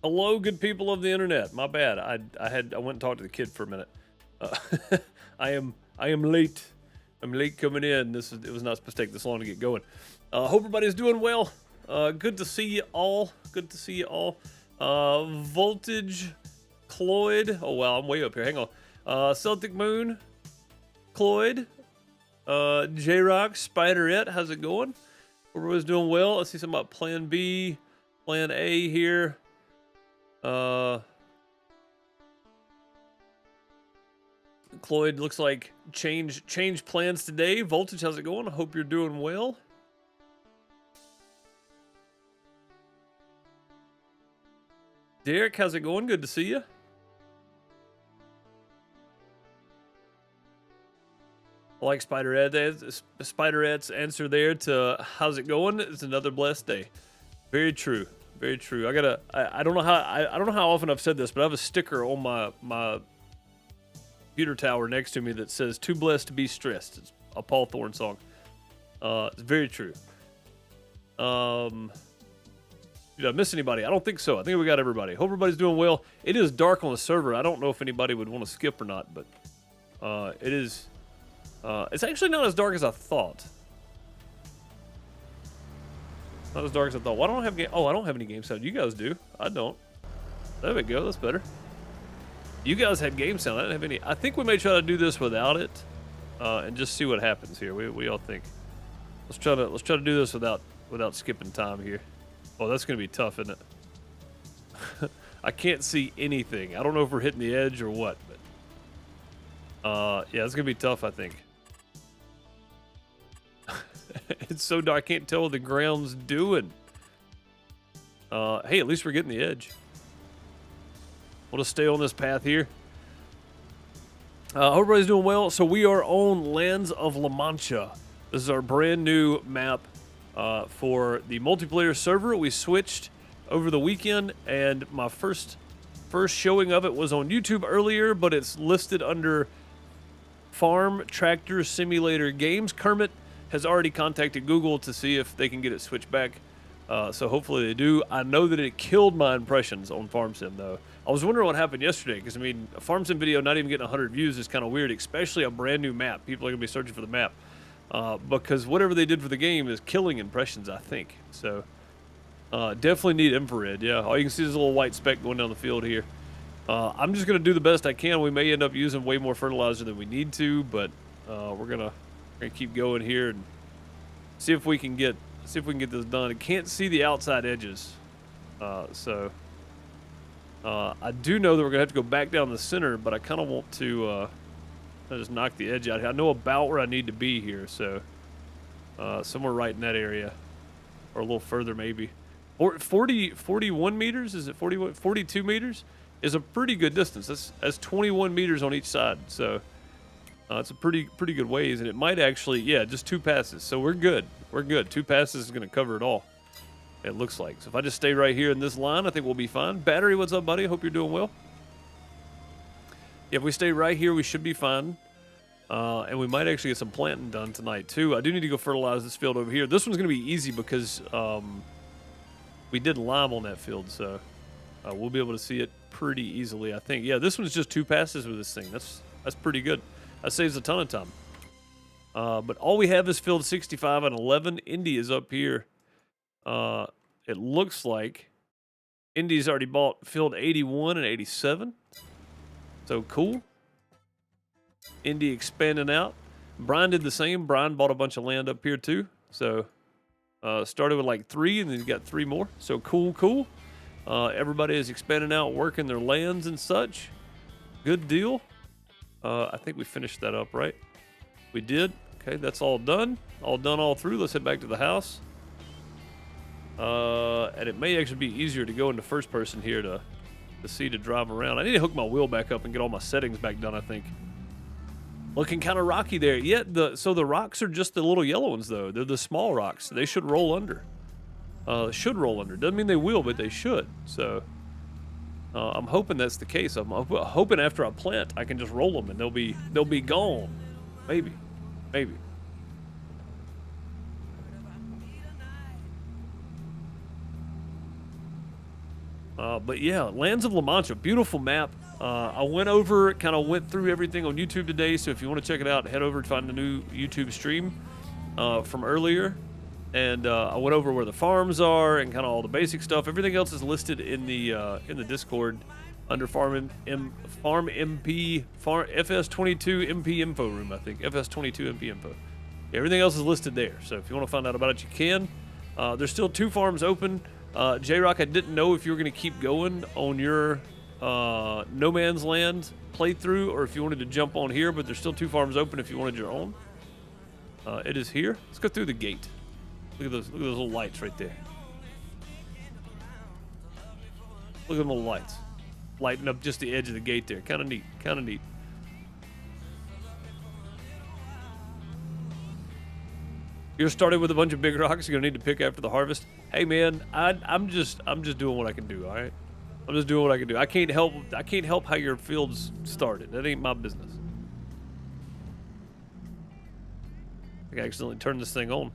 Hello, good people of the internet. My bad. I went and talked to the kid for a minute. Uh, I am late. I'm late coming in. It was not supposed to take this long to get going. Hope everybody's doing well. Good to see you all. Good to see you all. Voltage, Cloyd. Oh wow, I'm way up here. Hang on. Celtic Moon, Cloyd, J-Rock, Spiderette. How's it going? Everybody's doing well. Let's see something about Plan B, Plan A here. Cloyd looks like change plans today. Voltage, how's it going? I hope you're doing well. Derek, how's it going? Good to see you. I like Spiderette's answer there to how's it going? It's another blessed day. Very true. Very true. I don't know how often I've said this, but I have a sticker on my computer tower next to me that says "Too blessed to be stressed." It's a Paul Thorne song. It's very true. Did I miss anybody? I don't think so. I think we got everybody. Hope everybody's doing well. It is dark on the server. I don't know if anybody would want to skip or not, but it is. It's actually not as dark as I thought. Not as dark as I thought. Why don't I have I don't have any game sound. You guys do. I don't. There we go. That's better. You guys had game sound. I didn't have any. I think we may try to do this without it, and just see what happens here. We all think. Let's try to do this without skipping time here. Oh, that's gonna be tough, isn't it? I can't see anything. I don't know if we're hitting the edge or what, but yeah, it's gonna be tough. I think. It's so dark. I can't tell what the ground's doing. Hey, at least we're getting the edge. We'll just stay on this path here. Hope everybody's doing well. So we are on Lands of La Mancha. This is our brand new map for the multiplayer server. We switched over the weekend, and my first showing of it was on YouTube earlier, but it's listed under Farm Tractor Simulator Games. Kermit has already contacted Google to see if they can get it switched back. So hopefully they do. I know that it killed my impressions on Farm Sim, though. I was wondering what happened yesterday, because, I mean, a Farm Sim video not even getting 100 views is kind of weird, especially a brand new map. People are going to be searching for the map. Because whatever they did for the game is killing impressions, I think. So, definitely need infrared, yeah. All you can see is a little white speck going down the field here. I'm just going to do the best I can. We may end up using way more fertilizer than we need to, but we're gonna keep going here and see if we can get this done. I can't see the outside edges, so I do know that we're gonna have to go back down the center, but I kind of want to just knock the edge out. I know about where I need to be here, so somewhere right in that area, or a little further maybe. 41 meters? Is it 42 meters? Is a pretty good distance. That's 21 meters on each side, so it's a pretty good ways, and it might actually, yeah, just 2 passes. So we're good. We're good. 2 passes is going to cover it all, it looks like. So if I just stay right here in this line, I think we'll be fine. Battery, what's up, buddy? Hope you're doing well. If we stay right here, we should be fine. And we might actually get some planting done tonight, too. I do need to go fertilize this field over here. This one's going to be easy because we did lime on that field, so we'll be able to see it pretty easily, I think. Yeah, this one's just 2 passes with this thing. That's pretty good. That saves a ton of time. But all we have is field 65 and 11. Indy is up here. It looks like Indy's already bought field 81 and 87. So cool. Indy expanding out. Brian did the same. Brian bought a bunch of land up here too. So started with like 3 and then he got 3 more. So cool. Everybody is expanding out, working their lands and such. Good deal. I think we finished that up, right? We did. Okay, that's all done. All through. Let's head back to the house. And it may actually be easier to go into first person here to drive around. I need to hook my wheel back up and get all my settings back done, I think. Looking kind of rocky there. Yeah, so the rocks are just the little yellow ones, though. They're the small rocks. They should roll under. Doesn't mean they will, but they should. So I'm hoping that's the case. I'm hoping after I plant, I can just roll them and they'll be gone. Maybe. But yeah, Lands of La Mancha, beautiful map. I went over, kind of went through everything on YouTube today, so if you want to check it out, head over and find the new YouTube stream from earlier. And I went over where the farms are and kind of all the basic stuff. Everything else is listed in the Discord under Farm MP FS22 MP info room, I think. FS22 MP info. Everything else is listed there. So if you want to find out about it, you can. There's still 2 farms open. J-Rock, I didn't know if you were going to keep going on your No Man's Land playthrough or if you wanted to jump on here, but there's still 2 farms open if you wanted your own. It is here. Let's go through the gate. Look at those little lights right there. Look at them little lights. Lighting up just the edge of the gate there. Kind of neat. Kind of neat. You're started with a bunch of big rocks you're gonna need to pick after the harvest. Hey man, I'm just doing what I can do, alright? I'm just doing what I can do. I can't help how your field's started. That ain't my business. I think I accidentally turned this thing on.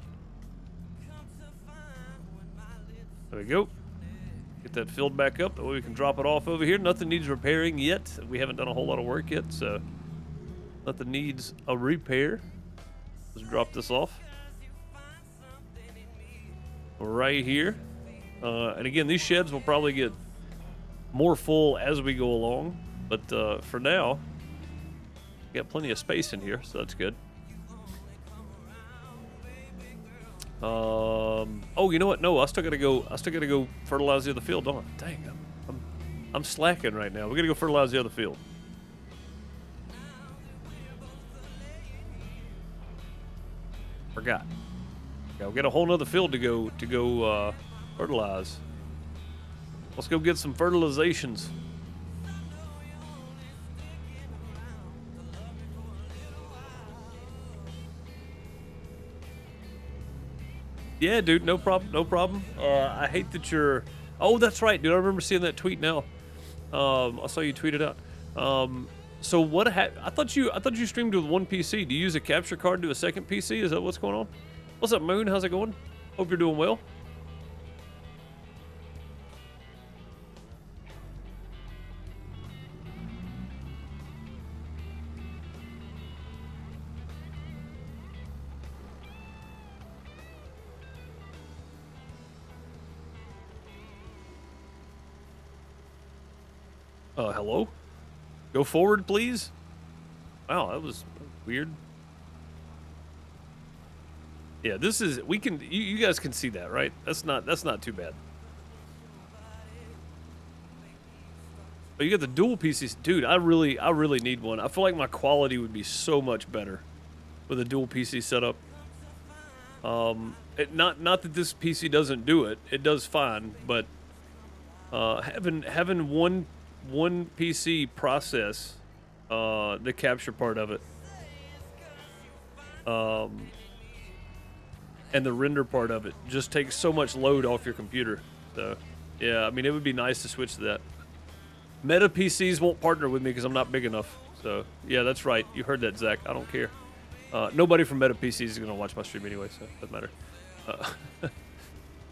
There we go. Get that filled back up, that way we can drop it off over here. Nothing needs repairing yet. We haven't done a whole lot of work yet, so nothing needs a repair. Let's drop this off. Right here. And again, these sheds will probably get more full as we go along. But for now, we got plenty of space in here, so that's good. Oh, you know what? No, I still gotta go fertilize the other field, don't I? Dang, I'm slacking right now. We gotta go fertilize the other field. Forgot. Yeah, we got a whole nother field to go fertilize. Let's go get some fertilizations. Yeah, dude, no problem, no problem. I hate that you're... Oh, that's right, dude. I remember seeing that tweet now. I saw you tweet it out. So what? I thought you streamed with one PC. Do you use a capture card to a second PC? Is that what's going on? What's up, Moon? How's it going? Hope you're doing well. Hello? Go forward, please. Wow, that was weird. Yeah, this is, we can, you guys can see that, right? That's not too bad. But you got the dual PCs. Dude, I really need one. I feel like my quality would be so much better with a dual PC setup. Not that this PC doesn't do it. It does fine, but having one PC process the capture part of it, and the render part of it just takes so much load off your computer. So yeah, I mean, it would be nice to switch to that. Meta PCs won't partner with me because I'm not big enough. So yeah, that's right. You heard that, Zach. I don't care. Nobody from Meta PCs is gonna watch my stream anyway, so it doesn't matter.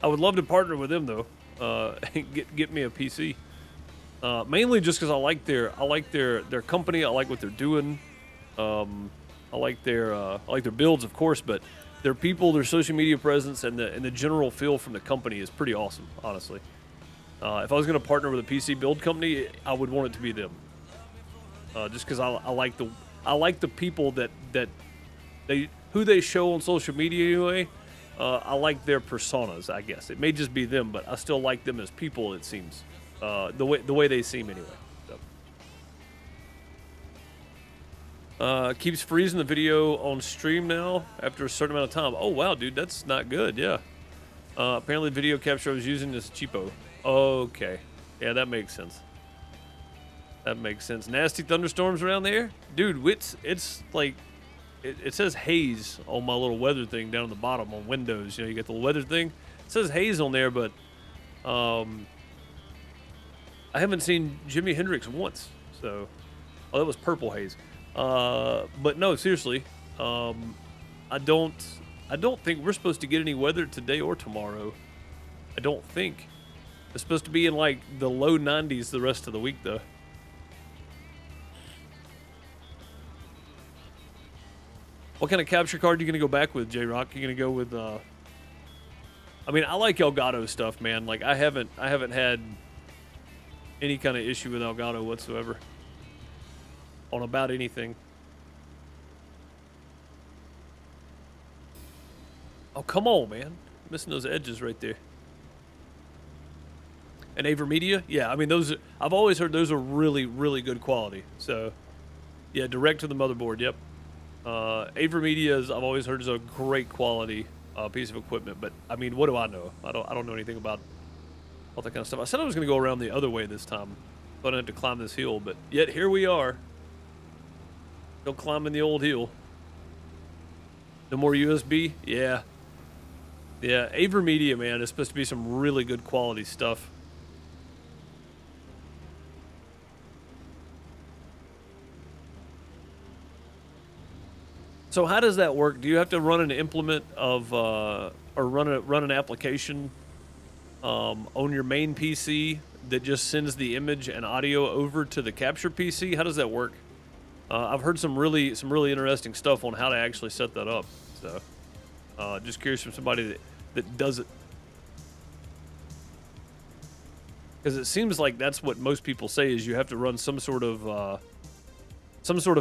I would love to partner with them though. Get me a PC. Mainly just because I like their company. I like what they're doing. I like their builds, of course, but their people, their social media presence, and the general feel from the company is pretty awesome, honestly. If I was going to partner with a PC build company, I would want it to be them. Just because I like the people that who they show on social media anyway. I like their personas, I guess. It may just be them, but I still like them as people, it seems. The way they seem anyway. So. Keeps freezing the video on stream now after a certain amount of time. Oh wow, dude, that's not good. Yeah. Apparently, the video capture I was using is cheapo. Okay. Yeah, that makes sense. That makes sense. Nasty thunderstorms around there, dude. It's like it says haze on my little weather thing down at the bottom on Windows. You know, you get the weather thing. It says haze on there, but I haven't seen Jimi Hendrix once. So, oh, that was purple haze. But no, seriously, I don't think we're supposed to get any weather today or tomorrow. I don't think. It's supposed to be in like the low 90s the rest of the week, though. What kind of capture card are you gonna go back with, J-Rock? You gonna go with? I mean, I like Elgato stuff, man. Like I haven't had any kind of issue with Elgato whatsoever on about anything. Oh, come on, man. Missing those edges right there. And Avermedia? Yeah, I mean, those, I've always heard those are really, really good quality. So, yeah, direct to the motherboard, yep. Avermedia, I've always heard, is a great quality piece of equipment. But, I mean, what do I know? I don't know anything about all that kind of stuff. I said I was going to go around the other way this time. So I don't have to climb this hill. But yet, here we are. Still climbing the old hill. No more USB? Yeah. Yeah, Avermedia, man, is supposed to be some really good quality stuff. So how does that work? Do you have to run an implement of, or run an application on your main PC that just sends the image and audio over to the capture PC? How does that work? I've heard some really interesting stuff on how to actually set that up. So, just curious from somebody that does it, because it seems like that's what most people say is you have to run some sort of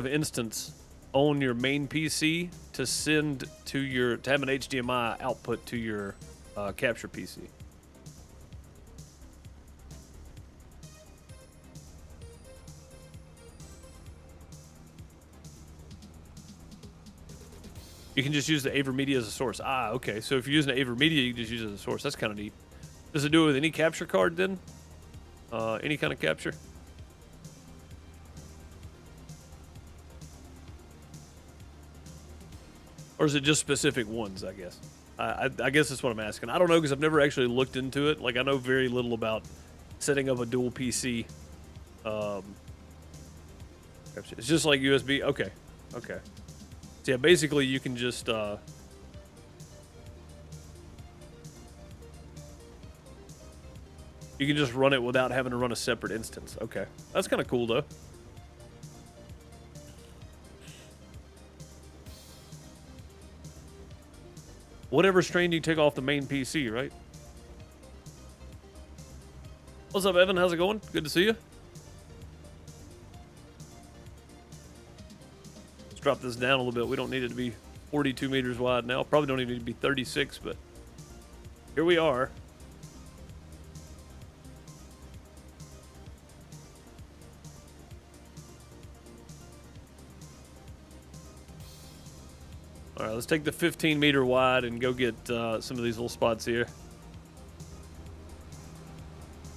instance on your main PC to send to your, to have an HDMI output to your capture PC. You can just use the Avermedia as a source. Ah, okay. So if you're using Avermedia, you can just use it as a source. That's kind of neat. Does it do it with any capture card then? Any kind of capture? Or is it just specific ones, I guess? I guess that's what I'm asking. I don't know, because I've never actually looked into it. Like, I know very little about setting up a dual PC. It's just like USB. Okay. Okay. So yeah, basically you can just you can just run it without having to run a separate instance. Okay. That's kind of cool though. Whatever strain you take off the main PC, right? What's up, Evan? How's it going? Good to see you. Let's drop this down a little bit. We don't need it to be 42 meters wide now. Probably don't even need to be 36, but here we are. All right, let's take the 15-meter wide and go get some of these little spots here.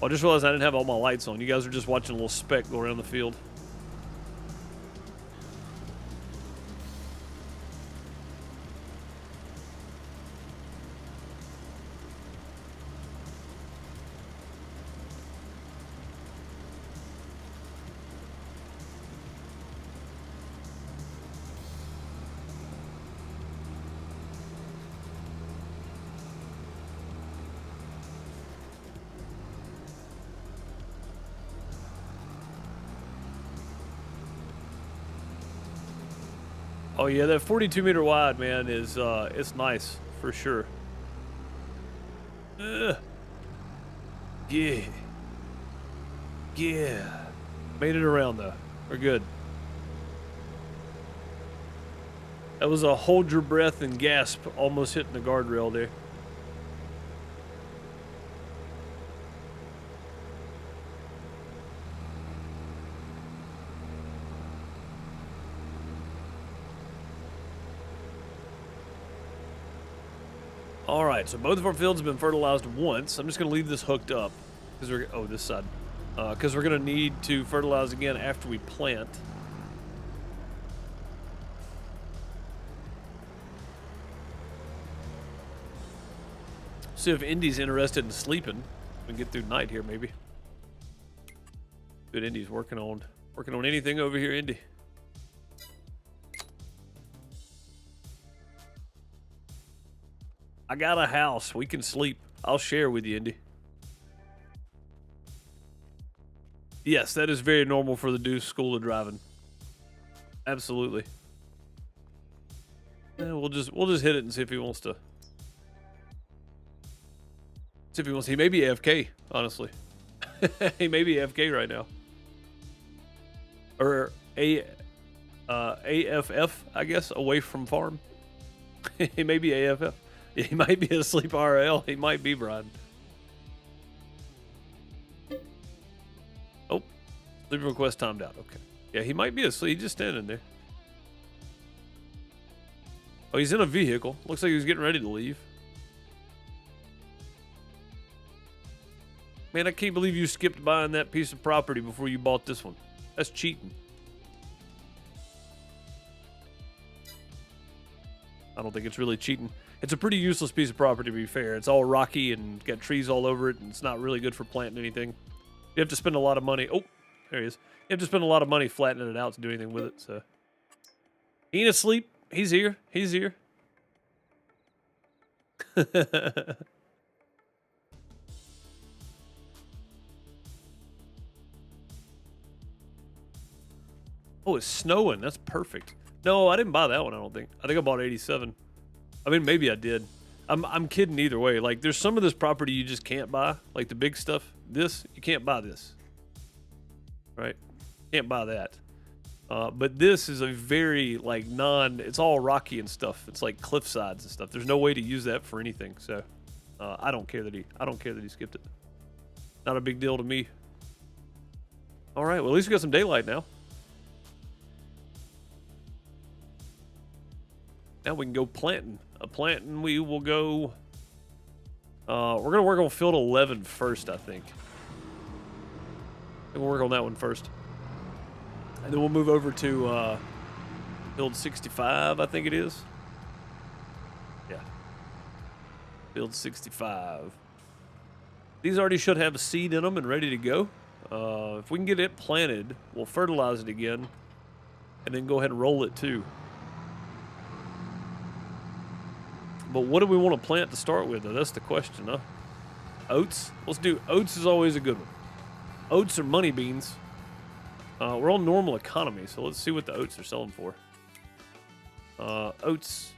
Oh, I just realized I didn't have all my lights on. You guys are just watching a little speck go around the field. Oh yeah, that 42-meter wide, man, is it's nice for sure. Yeah. Yeah. Made it around though. We're good. That was a hold your breath and gasp, almost hitting the guardrail there. All right, so both of our fields have been fertilized once. I'm just going to leave this hooked up because we're, oh, this side, because we're going to need to fertilize again after we plant. See if Indy's interested in sleeping. We can get through night here, maybe. Good, Indy's working on anything over here, Indy. I got a house. We can sleep. I'll share with you, Indy. Yes, that is very normal for the new school of driving. Absolutely. Yeah, we'll just hit it and see if he wants to. See if he wants. He may be AFK, honestly. He may be AFK right now. Or AFF, I guess, away from farm. He may be AFF. He might be asleep RL. He might be, Brian. Oh, sleep request timed out. Okay. Yeah, he might be asleep. He's just standing there. Oh, he's in a vehicle. Looks like he was getting ready to leave. Man, I can't believe you skipped buying that piece of property before you bought this one. That's cheating. I don't think it's really cheating. It's a pretty useless piece of property, to be fair. It's all rocky and got trees all over it, and it's not really good for planting anything. You have to spend a lot of money. Oh, there he is. You have to spend a lot of money flattening it out to do anything with it, so. He ain't asleep. He's here. He's here. Oh, it's snowing. That's perfect. No, I didn't buy that one, I don't think. I think I bought 87. I mean, maybe I did. I'm kidding either way. Like, there's some of this property you just can't buy. Like, the big stuff. This, you can't buy this. Right? Can't buy that. But this is a very, like, it's all rocky and stuff. It's like cliff sides and stuff. There's no way to use that for anything. So, I don't care that he skipped it. Not a big deal to me. All right, well, at least we got some daylight now. Now we can go planting. Planting, we will go. We're going to work on field 11 first, I think. We'll work on that one first. And then we'll move over to field 65, I think it is. Yeah. Field 65. These already should have a seed in them and ready to go. If we can get it planted, we'll fertilize it again. And then go ahead and roll it too. But what do we want to plant to start with, though? That's the question, huh? Oats? Let's do oats. Is always a good one. Oats are money beans. We're on normal economy, so let's see what the oats are selling for. Oats.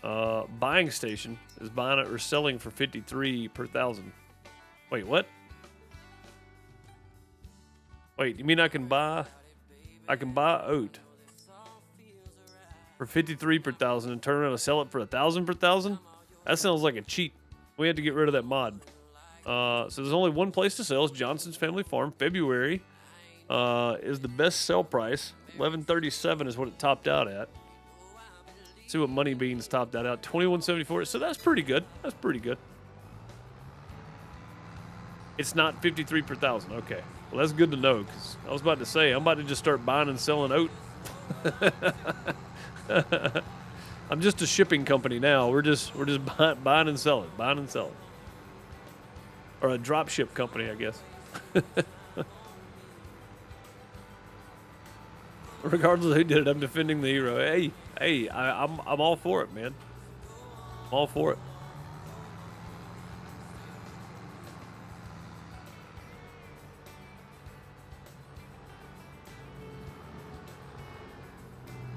Buying station is buying it or selling for 53 per thousand. Wait, what? Wait, you mean I can buy oat for 53 per thousand and turn around and sell it for 1,000 per thousand? That sounds like a cheat. We had to get rid of that mod. So there's only one place to sell. It's Johnson's Family Farm. February is the best sell price. 1137 is what it topped out at. Let's see what Money Beans topped that out. 2174. So that's pretty good. That's pretty good. It's not 53 per thousand. Okay. Well, that's good to know, because I was about to say, I'm about to just start buying and selling oat. I'm just a shipping company now. We're just buying and selling, or a drop ship company, I guess. Regardless of who did it, I'm defending the hero. Hey, I'm all for it, man. I'm all for it.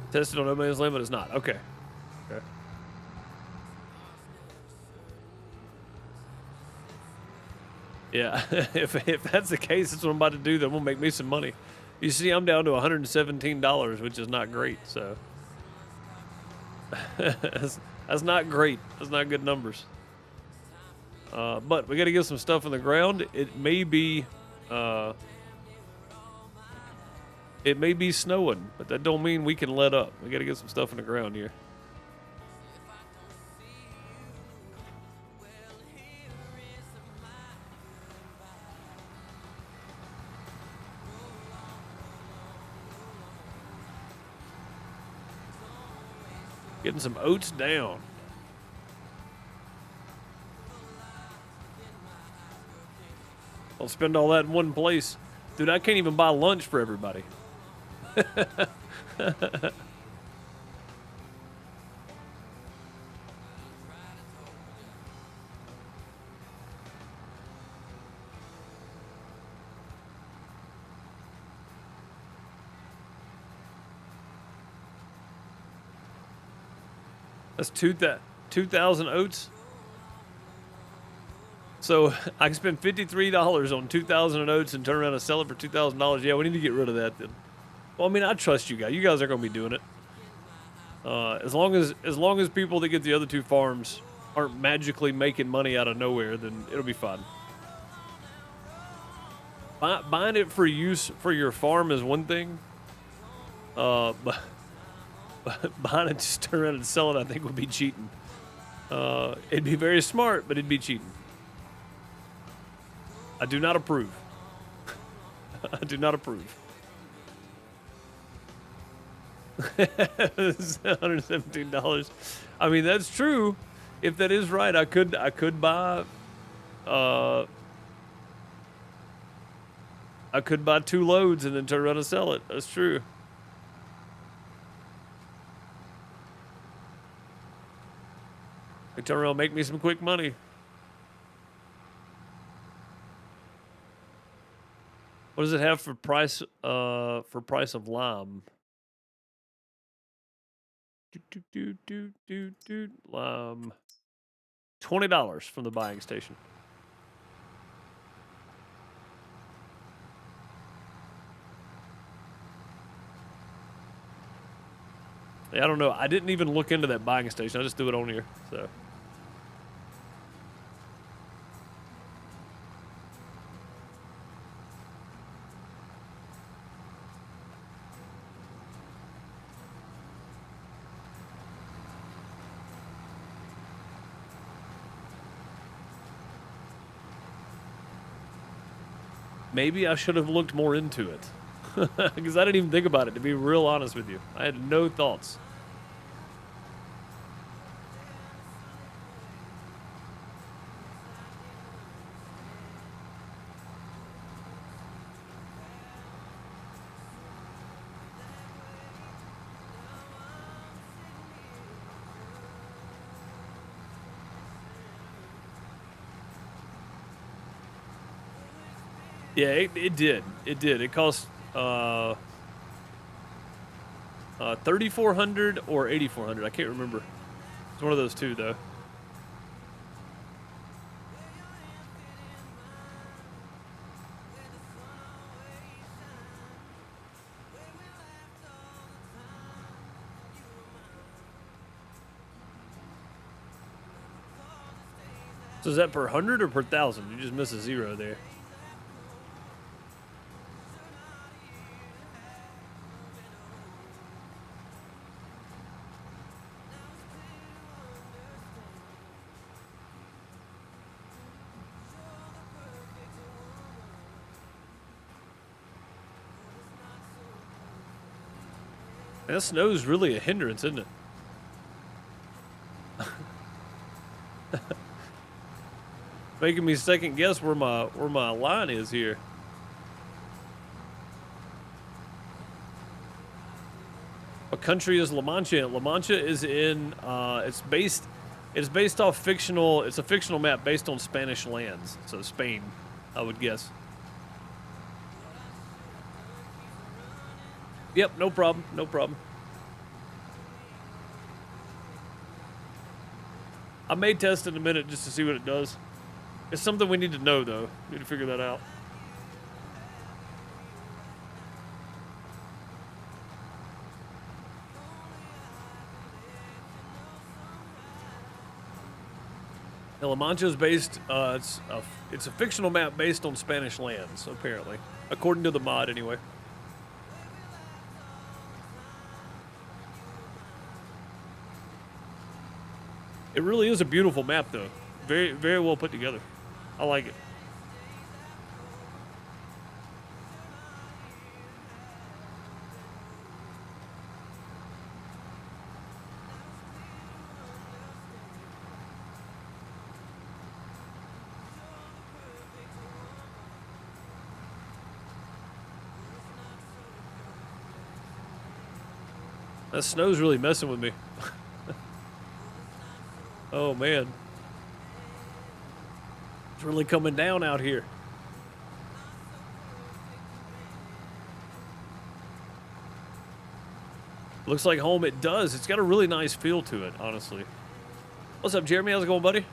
Tested on No Man's Land, but it's not. Okay. Okay. Yeah, if that's the case, that's what I'm about to do. Then we'll make me some money. You see, I'm down to $117, which is not great. So that's not great. That's not good numbers. But we got to get some stuff in the ground. It may be snowing, but that don't mean we can let up. We got to get some stuff in the ground here. Getting some oats down. I'll spend all that in one place. Dude, I can't even buy lunch for everybody. That's 2,000 oats. So I can spend $53 on 2,000 oats and turn around and sell it for $2,000. Yeah, we need to get rid of that then. Well, I mean, I trust you guys. You guys are going to be doing it. As long as people that get the other two farms aren't magically making money out of nowhere, then it'll be fine. Buying it for use for your farm is one thing. But buying it just turn around and sell it, I think, would be cheating. It'd be very smart, but it'd be cheating. I do not approve. I do not approve. $117. I mean, that's true. If that is right, I could buy I could buy 2 loads and then turn around and sell it. That's true. I turn around and make me some quick money. What does it have for price of lime? Lime. $20 from the buying station. Yeah, I don't know. I didn't even look into that buying station. I just do it on here. So. Maybe I should have looked more into it. Because I didn't even think about it, to be real honest with you. I had no thoughts. Yeah, it did. It did. It cost 3,400 or 8,400. I can't remember. It's one of those two, though. So is that per 100 or per 1,000? You just miss a zero there. That snow's really a hindrance, isn't it? Making me second guess where my line is here. What country is La Mancha in? La Mancha is in it's based off fictional. It's a fictional map based on Spanish lands, so Spain, I would guess. Yep, no problem, no problem. I may test in a minute just to see what it does. It's something we need to know, though. We need to figure that out. La Mancha is based. It's a fictional map based on Spanish lands, apparently, according to the mod, anyway. It really is a beautiful map, though. Very, very well put together. I like it. That snow's really messing with me. Oh, man. It's really coming down out here. Looks like home. It does. It's got a really nice feel to it, honestly. What's up, Jeremy? How's it going, buddy?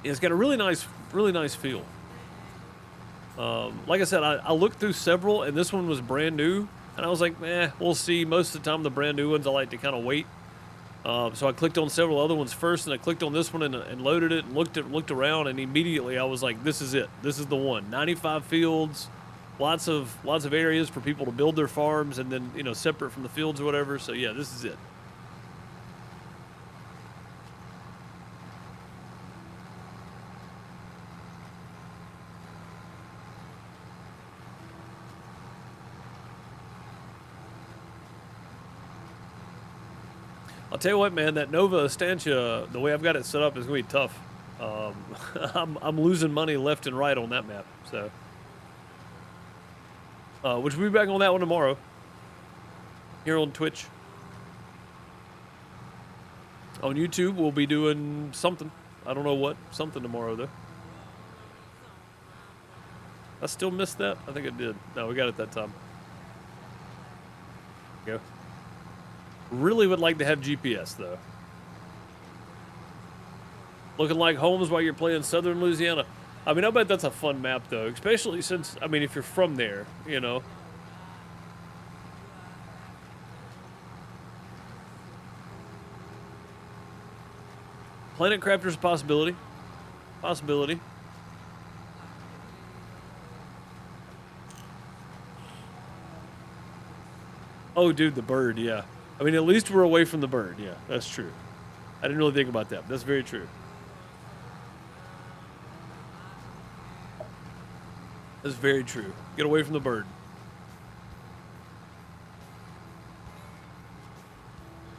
Yeah, it's got a really nice feel. Like I said, I looked through several, and this one was brand new, and I was like, we'll see. Most of the time, the brand new ones, I like to kind of wait. So I clicked on several other ones first, and I clicked on this one and loaded it and looked around, and immediately I was like, this is it. This is the one. 95 fields, lots of areas for people to build their farms, and then, you know, separate from the fields or whatever. So yeah, this is it. I'll tell you what, man, that Nova Estancia, the way I've got it set up is going to be tough. I'm losing money left and right on that map, so. Which we'll be back on that one tomorrow. Here on Twitch. On YouTube, we'll be doing something. I don't know what. Something tomorrow, though. I still missed that? I think I did. No, we got it that time. Go. Really would like to have GPS, though. Looking like homes while you're playing Southern Louisiana. I mean, I bet that's a fun map, though. Especially since, I mean, if you're from there, you know. Planet Crafter's a possibility. Possibility. Oh, dude, the bird, yeah. I mean, at least we're away from the bird. Yeah, that's true. I didn't really think about that. But that's very true. That's very true. Get away from the bird.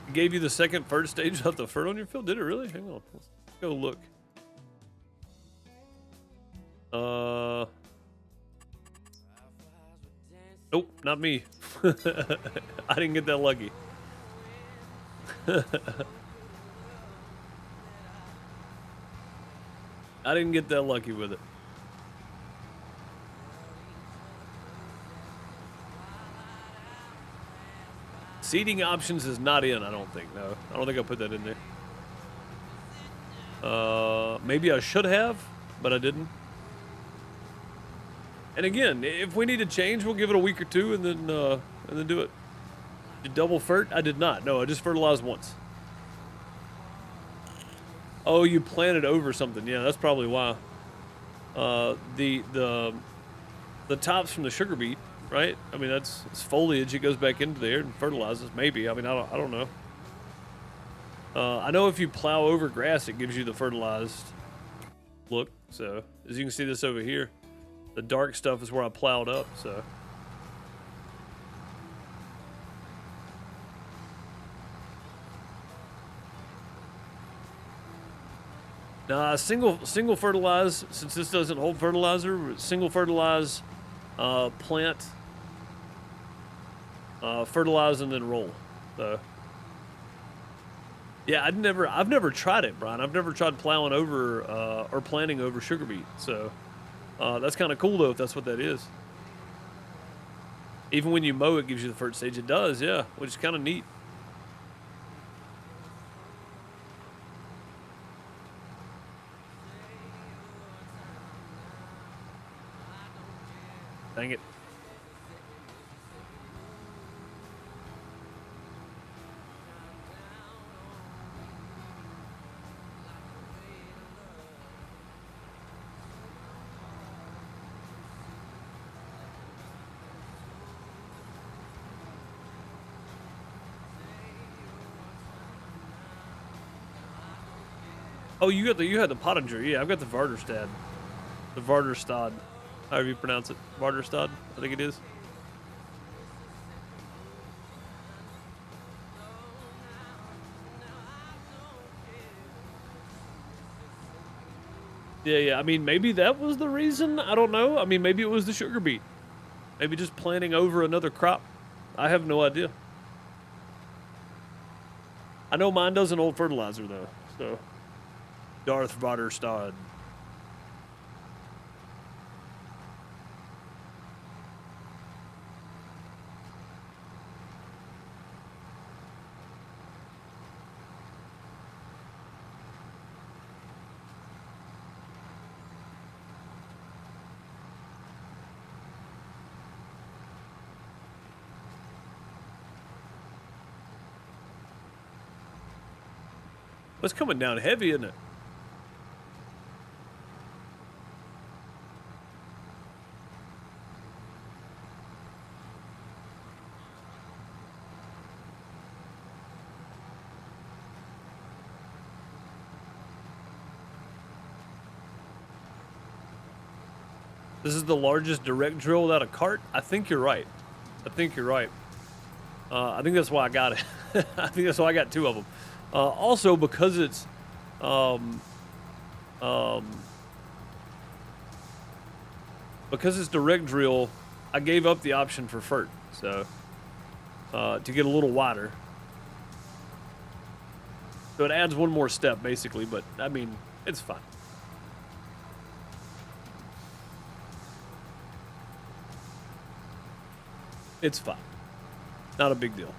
It gave you the second Fert stage without the Fert on your field? Did it really? Hang on. Let's go look. Nope, not me. I didn't get that lucky. I didn't get that lucky with it. Seating options is not in, I don't think. No, I don't think I put that in there. Maybe I should have, but I didn't. And again, if we need to change, we'll give it a week or two and then do it. Did double Fert? I did not. No, I just fertilized once. Oh, you planted over something. Yeah, that's probably why. The tops from the sugar beet, right? I mean, it's foliage. It goes back into there and fertilizes. Maybe. I mean, I don't know. I know if you plow over grass, it gives you the fertilized look. So as you can see, this over here, the dark stuff is where I plowed up. So. Nah, single fertilize, since this doesn't hold fertilizer, single fertilize, plant, fertilize, and then roll. So, yeah, I've never tried it, Brian. I've never tried plowing over, or planting over sugar beet. So, that's kind of cool though, if that's what that is. Even when you mow, it gives you the Fert stage. It does, yeah, which is kind of neat. Dang it. Oh, you had the Pottinger. Yeah, I've got the Varderstad. The Varderstad. However you pronounce it. Varderstad, I think it is. Yeah. I mean, maybe that was the reason. I don't know. I mean, maybe it was the sugar beet. Maybe just planting over another crop. I have no idea. I know mine doesn't hold fertilizer, though. So, Darth Varderstad. It's coming down heavy, isn't it? This is the largest direct drill without a cart? I think you're right. I think you're right. I think that's why I got it. I think that's why I got 2 of them. Also, because it's direct drill, I gave up the option for Fert, so to get a little wider. So it adds one more step, basically, but I mean, it's fine. It's fine. Not a big deal.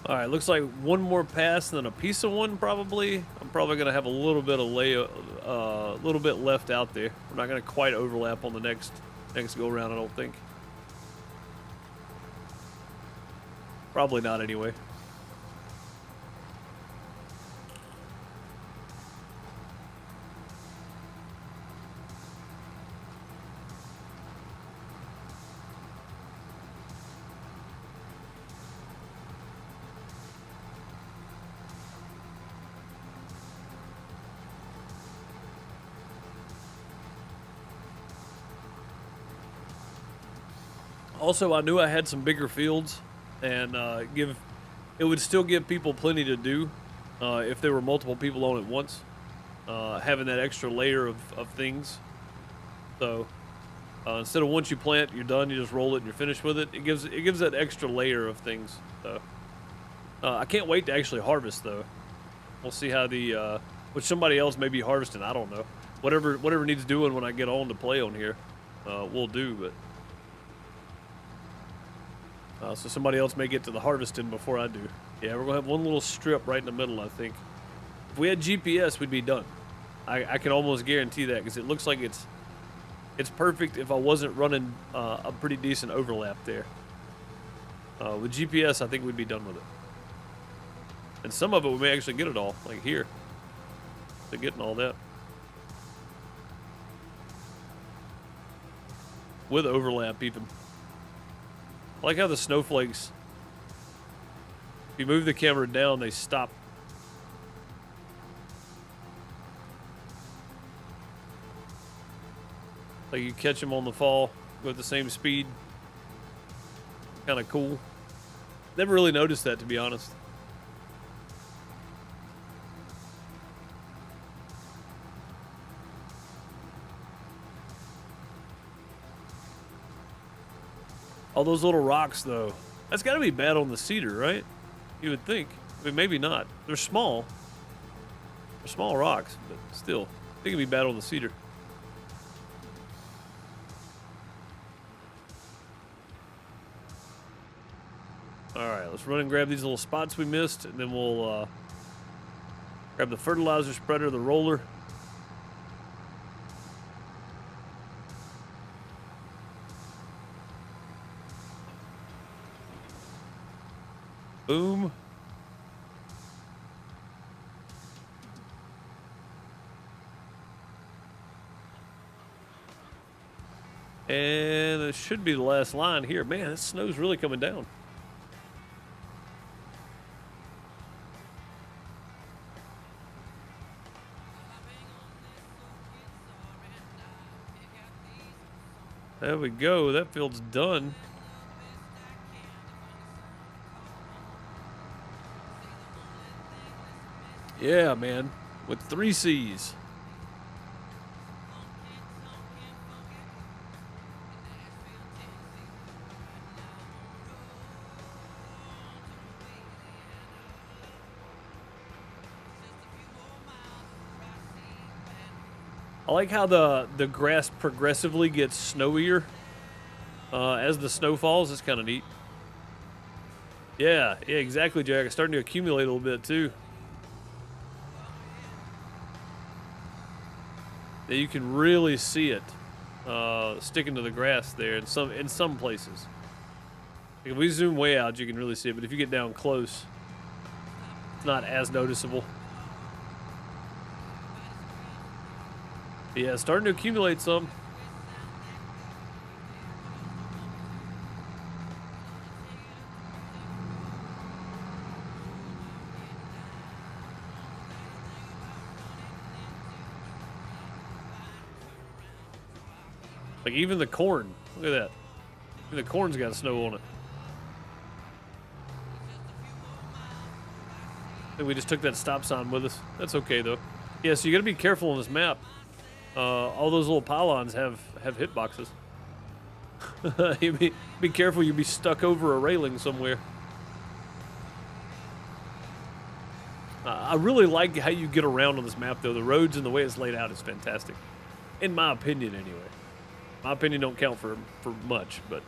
All right, looks like one more pass and then a piece of one probably. I'm probably gonna have a little bit of little bit left out there. We're not gonna quite overlap on the next go around, I don't think. Probably not anyway. Also, I knew I had some bigger fields, and it would still give people plenty to do if there were multiple people on at once, having that extra layer of things. So instead of once you plant, you're done, you just roll it and you're finished with it. It gives that extra layer of things. So I can't wait to actually harvest though. We'll see how which somebody else may be harvesting. I don't know. Whatever needs doing when I get on to play on here, we'll do. But. So somebody else may get to the harvesting before I do. Yeah, we're gonna have one little strip right in the middle, I think. If we had GPS, we'd be done. I can almost guarantee that, because it looks like it's perfect if I wasn't running a pretty decent overlap there. With GPS, I think we'd be done with it. And some of it, we may actually get it all, like here. They're getting all that. With overlap, even. I like how the snowflakes, if you move the camera down, they stop. Like you catch them on the fall, go at the same speed. Kind of cool. Never really noticed that, to be honest. All those little rocks, though. That's got to be bad on the cedar, right? You would think. I mean, maybe not. They're small. They're small rocks, but still. I think it'd be bad on the cedar. Alright, let's run and grab these little spots we missed, and then we'll grab the fertilizer spreader, the roller. Boom. And it should be the last line here. Man, this snow's really coming down. There we go. That field's done. Yeah, man. With 3 C's. I like how the grass progressively gets snowier as the snow falls. It's kind of neat. Yeah, exactly, Jack. It's starting to accumulate a little bit too. Yeah, you can really see it sticking to the grass there in some places. If we zoom way out, you can really see it, but if you get down close, it's not as noticeable. Yeah, it's starting to accumulate some. Like even the corn. Look at that. Even the corn's got snow on it. I think we just took that stop sign with us. That's okay though. Yeah, so you gotta be careful on this map. All those little pylons have hitboxes. You be careful, you'll be stuck over a railing somewhere. I really like how you get around on this map though. The roads and the way it's laid out is fantastic. In my opinion anyway. My opinion don't count for much, but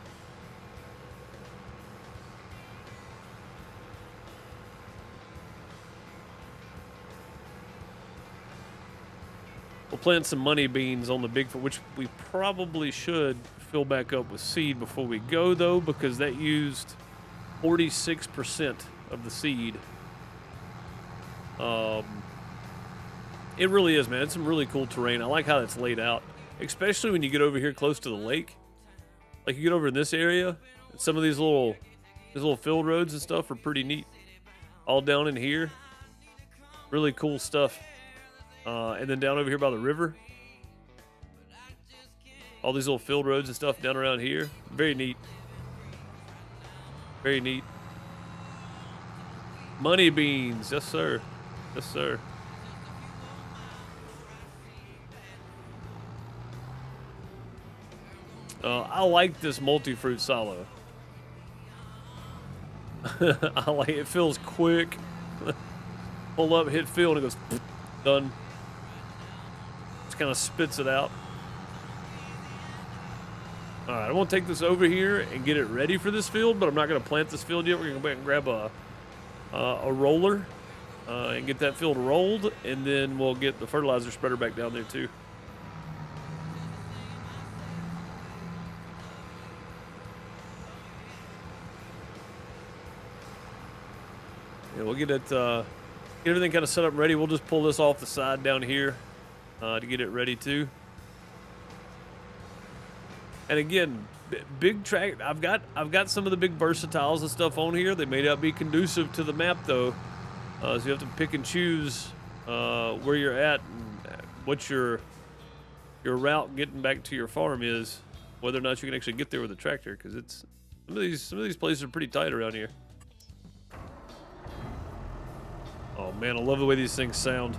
we'll plant some money beans on the big, which we probably should fill back up with seed before we go though, because that used 46% of the seed. It really is, man. It's some really cool terrain. I like how it's laid out, especially when you get over here close to the lake. Like you get over in this area, and some of these little field roads and stuff are pretty neat. All down in here, really cool stuff. And then down over here by the river, all these little field roads and stuff down around here. Very neat. Very neat. Money beans, yes sir, yes sir. I like this multi-fruit silo. I like it. It feels quick. Pull up, hit field, and it goes done. Just kind of spits it out. All right, I'm gonna take this over here and get it ready for this field, but I'm not gonna plant this field yet. We're gonna go back and grab a roller and get that field rolled, and then we'll get the fertilizer spreader back down there too. Yeah, we'll get it, get everything kind of set up and ready. We'll just pull this off the side down here to get it ready too. And again, big track. I've got some of the big versatiles and stuff on here. They may not be conducive to the map though, so you have to pick and choose where you're at and what your route getting back to your farm is, whether or not you can actually get there with a tractor, because it's some of these places are pretty tight around here. Oh man, I love the way these things sound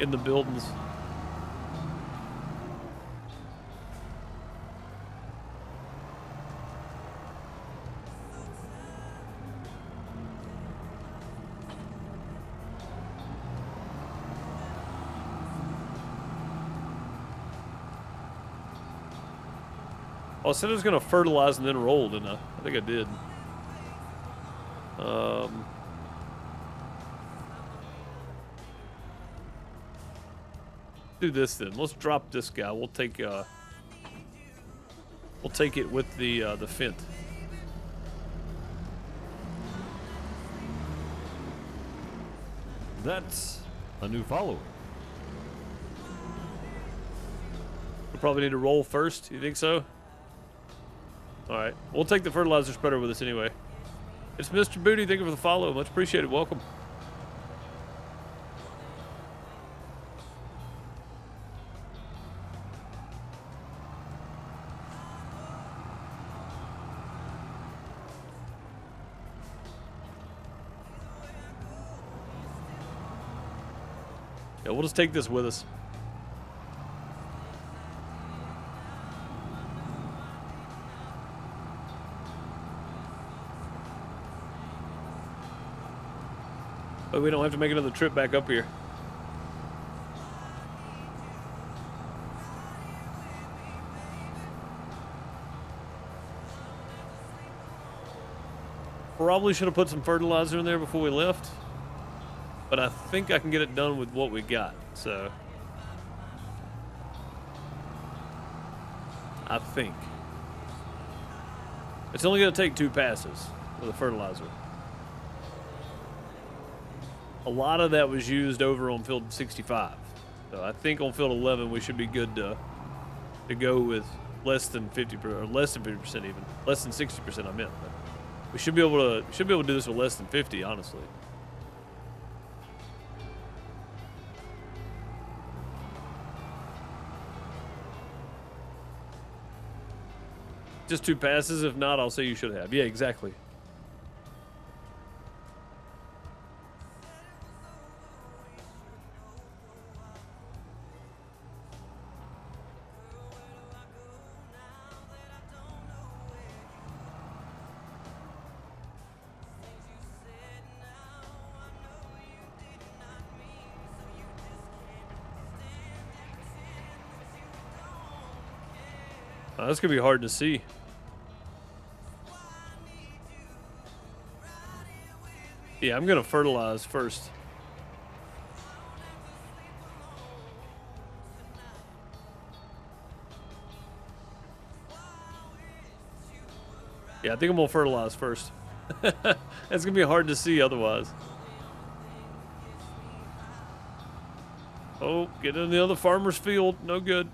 in the buildings. Oh, I said I was going to fertilize and then roll, didn't I? I think I did. Do this then. Let's drop this guy. We'll take it with the Fent. That's a new follower. We'll probably need to roll first. You think so? All right. We'll take the fertilizer spreader with us anyway. It's Mr. Booty. Thank you for the follow. Much appreciated. Welcome. Yeah, we'll just take this with us. But we don't have to make another trip back up here. Probably should have put some fertilizer in there before we left. But I think I can get it done with what we got, so. I think. It's only going to take 2 passes with the fertilizer. A lot of that was used over on field 65. So I think on field 11 we should be good to go with less than 50% or less than 50% even. Less than 60% I meant. But we should be able to do this with less than 50, honestly. Just 2 passes. If not, I'll say you should have. Yeah, exactly. That's gonna be hard to see. Yeah, I'm gonna fertilize first. Yeah, I think I'm gonna fertilize first. That's gonna be hard to see otherwise. Oh, get in the other farmer's field. No good.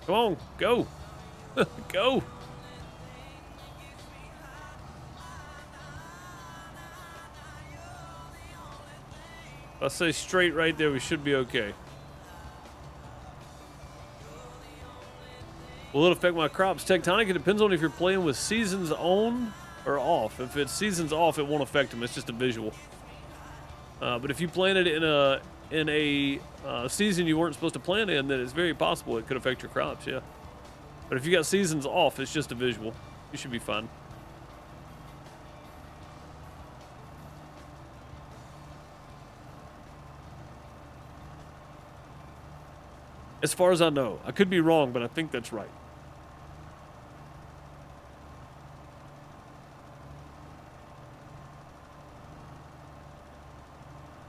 Come on, go. Go. If I say straight right there, we should be okay. Will it affect my crops? Tectonic, it depends on if you're playing with seasons on or off. If it's seasons off, it won't affect them. It's just a visual. But if you planted it in a season you weren't supposed to plant in, then it's very possible it could affect your crops, yeah. But if you got seasons off, it's just a visual. You should be fine. As far as I know. I could be wrong, but I think that's right.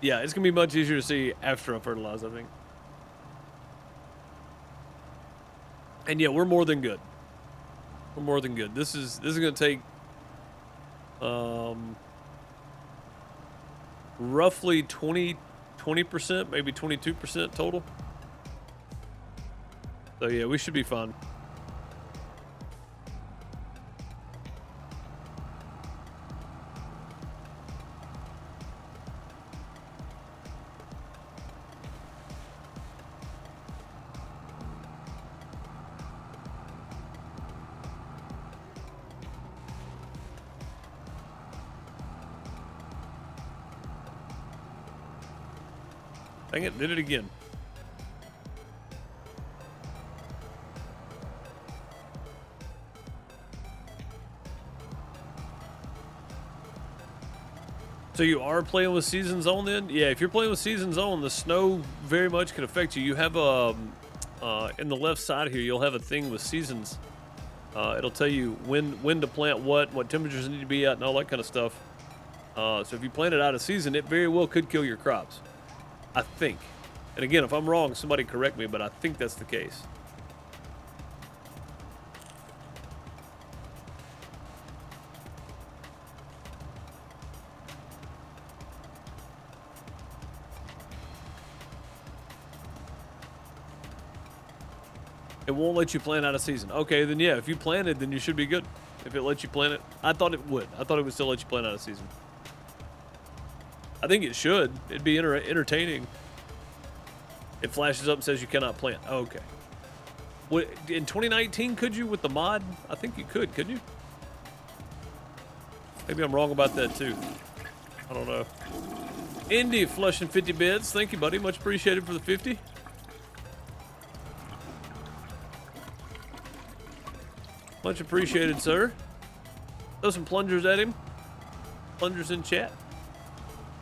Yeah, it's going to be much easier to see after I fertilize, I think. And yeah, we're more than good. We're more than good. This is going to take roughly 20%, maybe 22% total. So yeah, we should be fine. Dang it, did it again. So you are playing with seasons on then? Yeah, if you're playing with seasons on, the snow very much can affect you. You have in the left side here, you'll have a thing with seasons. It'll tell you when to plant what temperatures need to be at, and all that kind of stuff. So if you plant it out of season, it very well could kill your crops. I think. And again, if I'm wrong, somebody correct me, but I think that's the case. It won't let you plant out of season. Okay, then yeah, if you planted, then you should be good. If it lets you plant it. I thought it would. I thought it would still let you plant out of season. I think it should. It'd be entertaining. It flashes up and says you cannot plant. Oh, okay. What, in 2019, could you with the mod? I think you could, couldn't you? Maybe I'm wrong about that too. I don't know. Indy flushing 50 bits. Thank you, buddy. Much appreciated for the 50. Much appreciated, sir. Throw some plungers at him. Plungers in chat.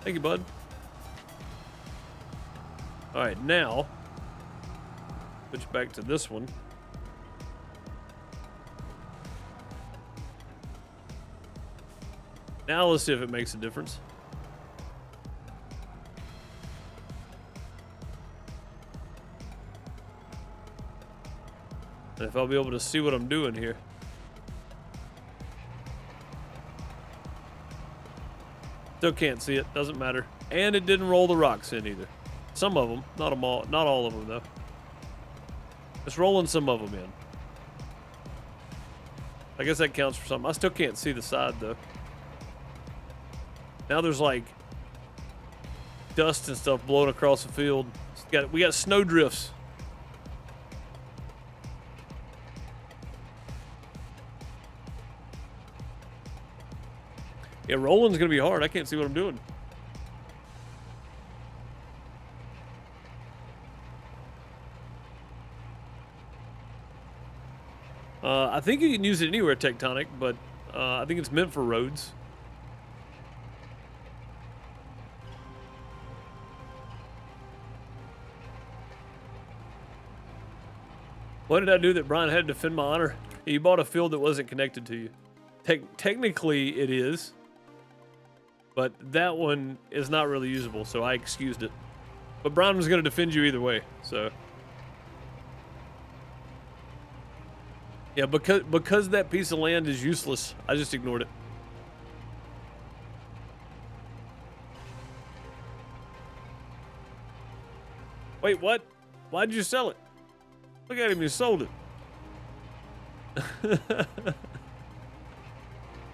Thank you, bud. All right, now switch back to this one. Now let's see if it makes a difference. And if I'll be able to see what I'm doing here. Still can't see it, doesn't matter. And it didn't roll the rocks in either. Some of them, not them all, not all of them though. It's rolling some of them in. I guess that counts for something. I still can't see the side though. Now there's like dust and stuff blowing across the field. We got snow drifts. Yeah, rolling's gonna be hard. I can't see what I'm doing. I think you can use it anywhere tectonic, but I think it's meant for roads. What did I do that Brian had to defend my honor? You bought a field that wasn't connected to you. Technically, it is. But that one is not really usable, so I excused it. But Brian was going to defend you either way, so... Yeah, because that piece of land is useless, I just ignored it. Wait, what? Why'd you sell it? Look at him, he sold it.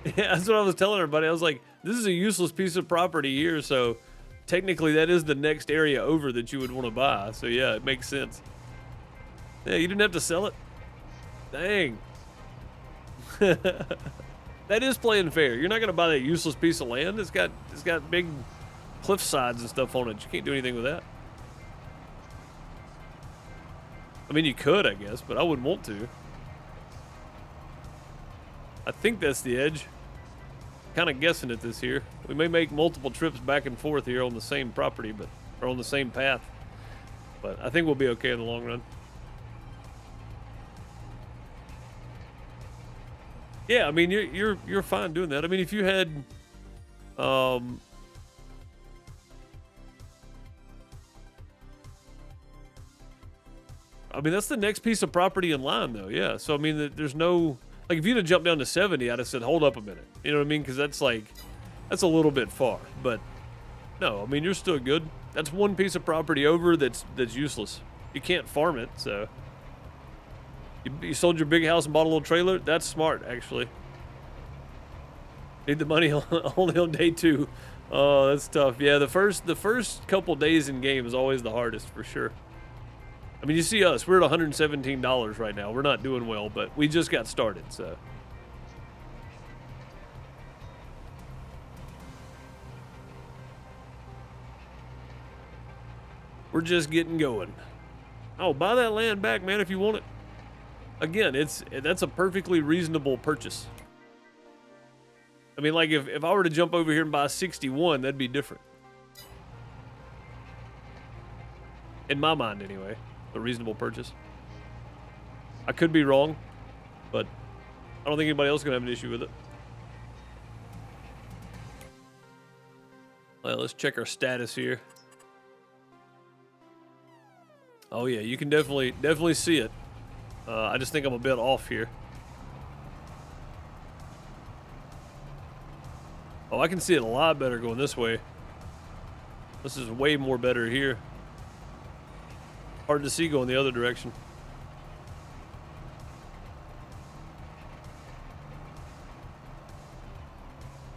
Yeah, that's what I was telling everybody. I was like, this is a useless piece of property here, so technically that is the next area over that you would want to buy. So yeah, it makes sense. Yeah, you didn't have to sell it. Dang. That is playing fair. You're not gonna buy that useless piece of land. It's got big cliff sides and stuff on it. You can't do anything with that. I mean, you could, I guess, but I wouldn't want to. I think that's the edge. Kind of guessing at this here. We may make multiple trips back and forth here on the same property, or on the same path. But I think we'll be okay in the long run. Yeah, I mean, you're fine doing that. I mean, if you had, I mean, that's the next piece of property in line, though. Yeah. So I mean, there's no, like, if you'd have jumped down to 70, I'd have said, hold up a minute. You know what I mean? Because that's a little bit far. But no, I mean, you're still good. That's one piece of property over that's useless. You can't farm it, so. You sold your big house and bought a little trailer? That's smart, actually. Need the money only on day 2. Oh, that's tough. Yeah, the first couple days in game is always the hardest, for sure. I mean, you see us. We're at $117 right now. We're not doing well, but we just got started, so. We're just getting going. Oh, buy that land back, man, if you want it. Again, that's a perfectly reasonable purchase. I mean, like, if I were to jump over here and buy 61, that'd be different. In my mind, anyway. A reasonable purchase. I could be wrong, but I don't think anybody else is going to have an issue with it. Well, let's check our status here. Oh, yeah, you can definitely see it. I just think I'm a bit off here. Oh, I can see it a lot better going this way. This is way more better here. Hard to see going the other direction.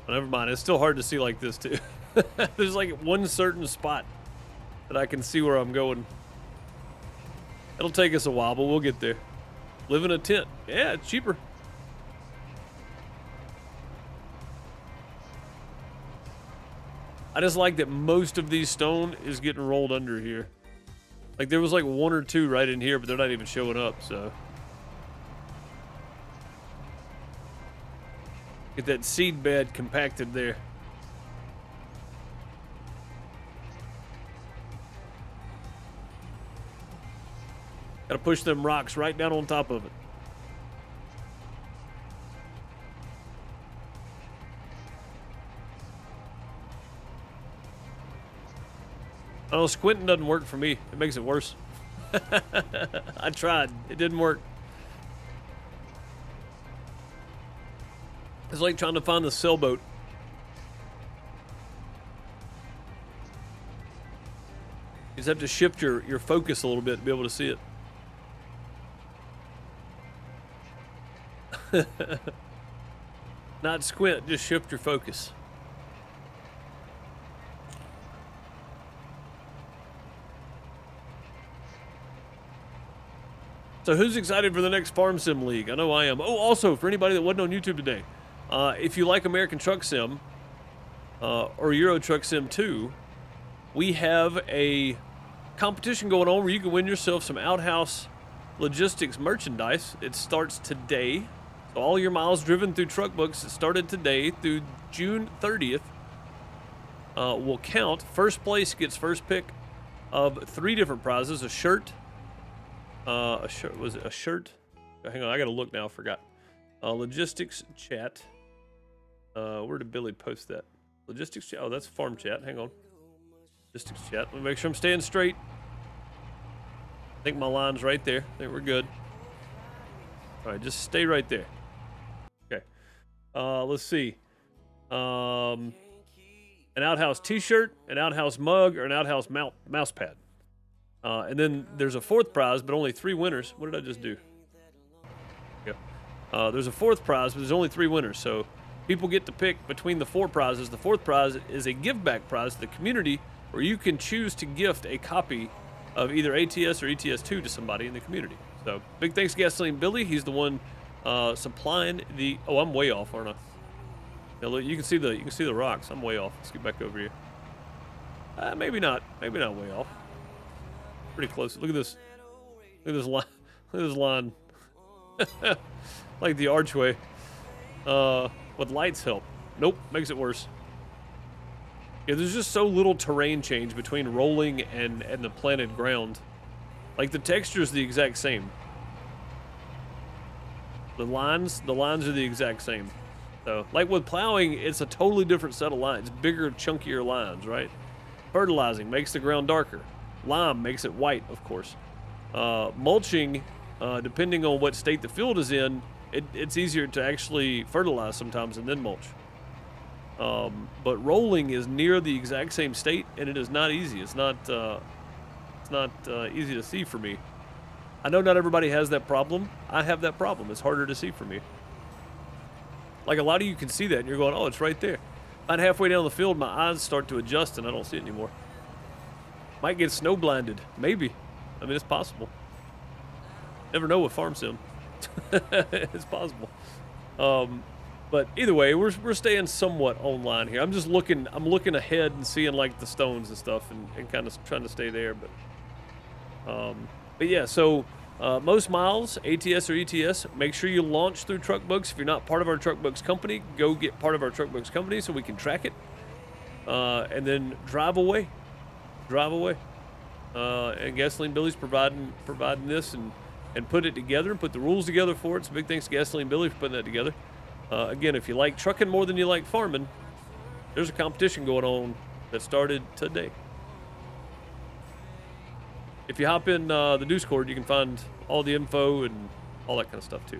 Oh, never mind, it's still hard to see like this too. There's like one certain spot that I can see where I'm going. It'll take us a while, but we'll get there. Live in a tent. Yeah, it's cheaper. I just like that most of these stone is getting rolled under here. Like, there was like 1 or 2 right in here, but they're not even showing up, so. Get that seed bed compacted there. Gotta push them rocks right down on top of it. Oh, squinting doesn't work for me. It makes it worse. I tried. It didn't work. It's like trying to find the sailboat. You just have to shift your focus a little bit to be able to see it. Not squint, just shift your focus. So who's excited for the next Farm Sim League? I know I am. Oh, also, for anybody that wasn't on YouTube today, if you like American Truck Sim or Euro Truck Sim 2, we have a competition going on where you can win yourself some Outhouse Logistics merchandise. It starts today. So all your miles driven through truck books, it started today through June 30th, will count. First place gets first pick of 3 different prizes: a shirt. Was it a shirt? Hang on, I gotta look now. I forgot. Logistics chat. Where did Billy post that? Logistics chat. Oh, that's farm chat. Hang on. Logistics chat. Let me make sure I'm staying straight. I think my line's right there. I think we're good. All right, just stay right there. Okay. Let's see. An Outhouse T-shirt, an Outhouse mug, or an Outhouse mouse pad. And then there's a 4th prize, but only 3 winners. What did I just do? Yeah. There's a 4th prize, but there's only 3 winners. So people get to pick between the 4 prizes. The 4th prize is a give back prize to the community, where you can choose to gift a copy of either ATS or ETS2 to somebody in the community. So big thanks to Gasoline Billy. He's the one supplying the. Oh, I'm way off, aren't I? Now look, you can see the rocks. I'm way off. Let's get back over here. Maybe not. Maybe not way off. Pretty close. Look at this. Look at this line. Look at this line. Like the archway. With lights help. Nope, makes it worse. Yeah, there's just so little terrain change between rolling and the planted ground. Like the texture's the exact same. The lines are the exact same. So, like with plowing, it's a totally different set of lines. Bigger, chunkier lines, right? Fertilizing makes the ground darker. Lime makes it white, of course. Mulching, depending on what state the field is in, it's easier to actually fertilize sometimes and then mulch. But rolling is near the exact same state, and it is not easy. It's not easy to see for me. I know not everybody has that problem. I have that problem. It's harder to see for me. Like a lot of you can see that, and you're going, oh, it's right there. About halfway down the field, my eyes start to adjust, and I don't see it anymore. Might get snow blinded. Maybe. I mean, it's possible. Never know with Farm Sim. It's possible. But either way, we're staying somewhat online here. I'm just looking. I'm looking ahead and seeing like the stones and stuff, and kind of trying to stay there. But yeah. So most miles, ATS or ETS. Make sure you launch through Truck Books. If you're not part of our Truck Books company, go get part of our Truck Books company so we can track it, and then drive away. And Gasoline Billy's providing this and put it together and put the rules together for it. So big thanks to Gasoline Billy for putting that together. Again, if you like trucking more than you like farming, there's a competition going on that started today. If you hop in the Discord, you can find all the info and all that kind of stuff too.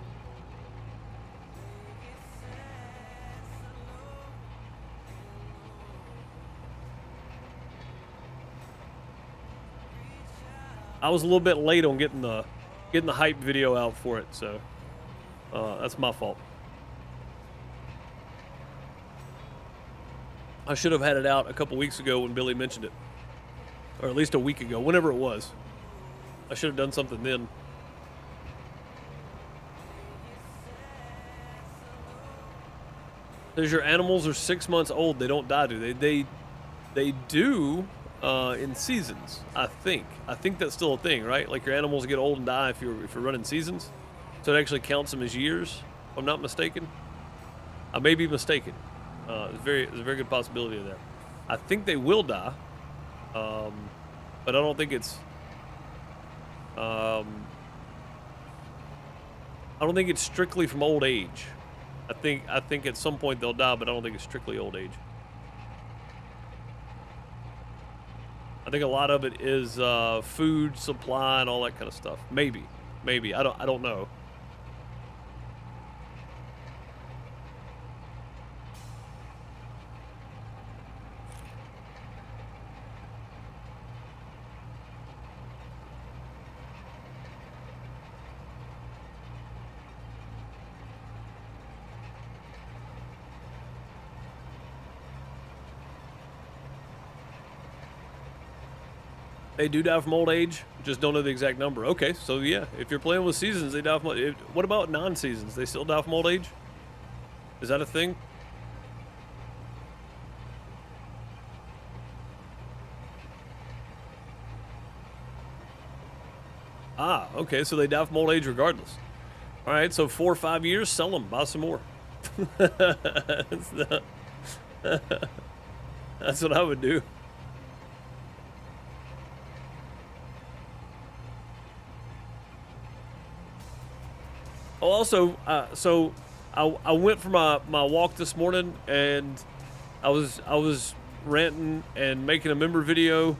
I was a little bit late on getting the hype video out for it, so that's my fault. I should have had it out a couple weeks ago when Billy mentioned it, or at least a week ago, whenever it was. I should have done something then. Says your animals are 6 months old, they don't die, do they? They do. In seasons, I think that's still a thing, right? Like your animals get old and die if you're running seasons, so it actually counts them as years. If I'm not mistaken. I may be mistaken. There's a very good possibility of that. I think they will die, but I don't think it's. I don't think it's strictly from old age. I think at some point they'll die, but I don't think it's strictly old age. I think a lot of it is food supply and all that kind of stuff. Maybe. I don't know. They do die from old age, just don't know the exact number. Okay, so yeah, if you're playing with seasons, they die from. What about non-seasons? They still die from old age? Is that a thing? Ah, okay, so they die from old age regardless. All right, so 4 or 5 years, sell them, buy some more. That's what I would do. Oh, also, so I went for my walk this morning, and I was ranting and making a member video,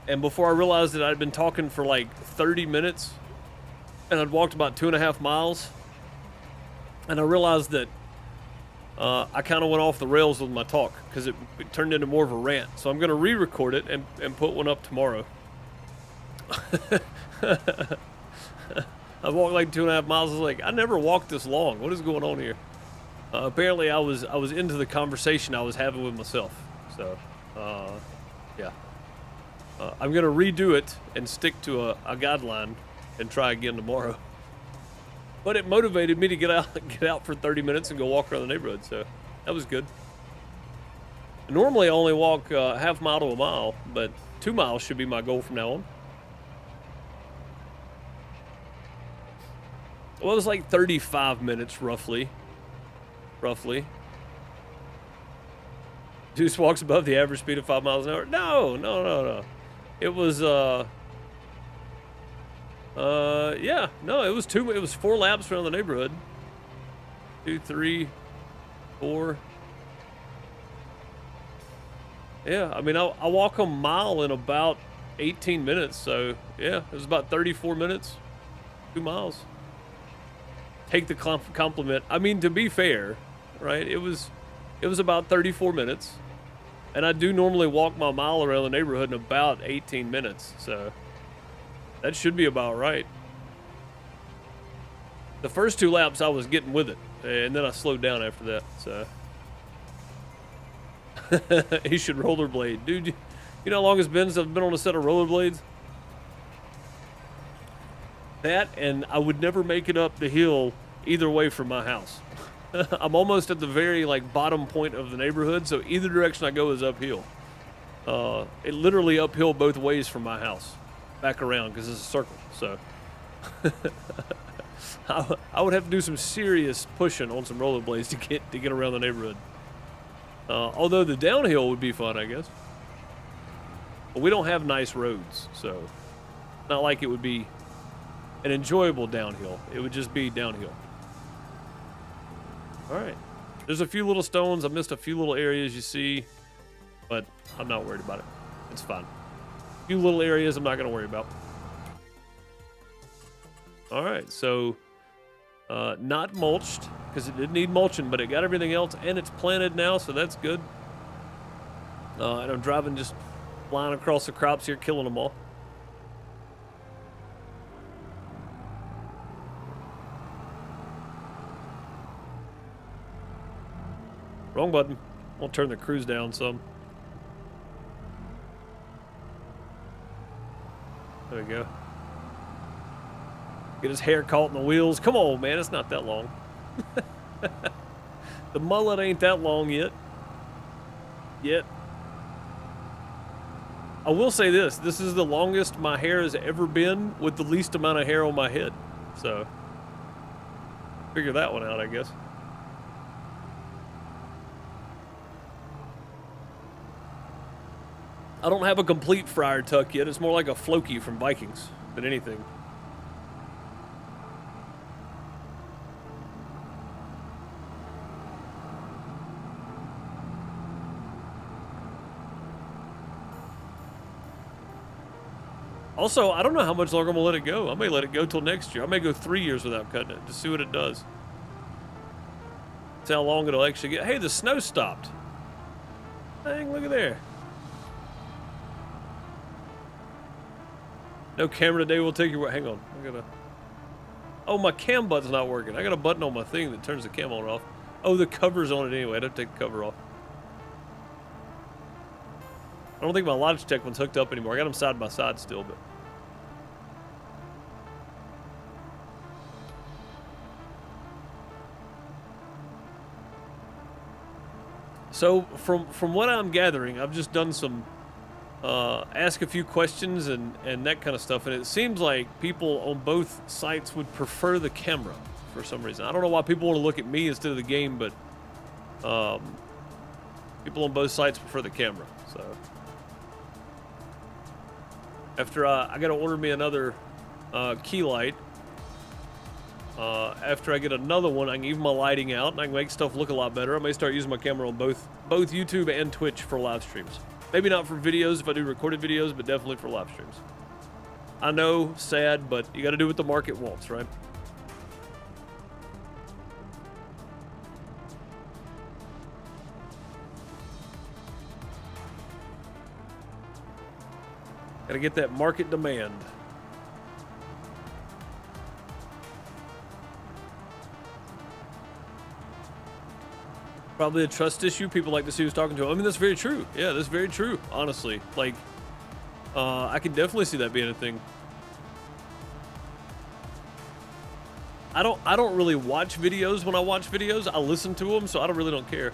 and before I realized that I'd been talking for like 30 minutes, and I'd walked about 2.5 miles, and I realized that I kind of went off the rails with my talk because it turned into more of a rant. So I'm going to re-record it and put one up tomorrow. I walked like 2.5 miles. I was like, I never walked this long. What is going on here? Apparently, I was into the conversation I was having with myself. So, yeah. I'm gonna redo it and stick to a guideline and try again tomorrow. But it motivated me to get out for 30 minutes and go walk around the neighborhood. So that was good. Normally, I only walk half mile to a mile, but 2 miles should be my goal from now on. Well, it was like 35 minutes, roughly. Deuce walks above the average speed of 5 miles an hour. No. It was, yeah, no, it was 4 laps around the neighborhood. 2, 3, 4. Yeah, I mean, I walk a mile in about 18 minutes, so yeah, it was about 34 minutes, 2 miles. Take the compliment. I mean, to be fair, right? It was about 34 minutes, and I do normally walk my mile around the neighborhood in about 18 minutes, so that should be about right. The first 2 laps I was getting with it, and then I slowed down after that. So he should rollerblade, dude. You know how long it's been since I've been on a set of rollerblades? That, and I would never make it up the hill either way from my house. I'm almost at the very bottom point of the neighborhood, so either direction I go is uphill. It literally uphill both ways from my house, back around because it's a circle. So I would have to do some serious pushing on some rollerblades to get around the neighborhood. Although the downhill would be fun, I guess. But we don't have nice roads, so not like it would be an enjoyable downhill. It would just be downhill. All right. There's a few little stones. I missed a few little areas you see, but I'm not worried about it. It's fine. A few little areas I'm not going to worry about. All right. So not mulched because it did need mulching, but it got everything else, and it's planted now, so that's good. And I'm driving just flying across the crops here, killing them all. Wrong button. I'll turn the cruise down some. There we go. Get his hair caught in the wheels. Come on, man. It's not that long. The mullet ain't that long yet. I will say this. This is the longest my hair has ever been with the least amount of hair on my head. So, figure that one out, I guess. I don't have a complete friar tuck yet. It's more like a Floki from Vikings than anything. Also, I don't know how much longer I'm gonna let it go. I may let it go till next year. I may go 3 years without cutting it to see what it does. See how long it'll actually get. Hey, the snow stopped. Dang, look at there. No camera today will take your. Hang on, I gotta. Oh, my cam button's not working. I got a button on my thing that turns the cam on and off. Oh, the cover's on it anyway. I'd have to take the cover off. I don't think my Logitech one's hooked up anymore. I got them side by side still, but. So from what I'm gathering, I've just done some ask a few questions and that kind of stuff, and it seems like people on both sites would prefer the camera for some reason. I don't know why people want to look at me instead of the game, but people on both sites prefer the camera. So after I got to order me another key light. After I get another one, I can even my lighting out and I can make stuff look a lot better. I may start using my camera on both YouTube and Twitch for live streams. Maybe not for videos if I do recorded videos, but definitely for live streams. I know, sad, but you got to do what the market wants, right? Got to get that market demand. Probably a trust issue. People like to see who's talking to them. I mean, that's very true. Yeah, that's very true, honestly. Like, I can definitely see that being a thing. I don't really watch videos when I watch videos. I listen to them, so I really don't care.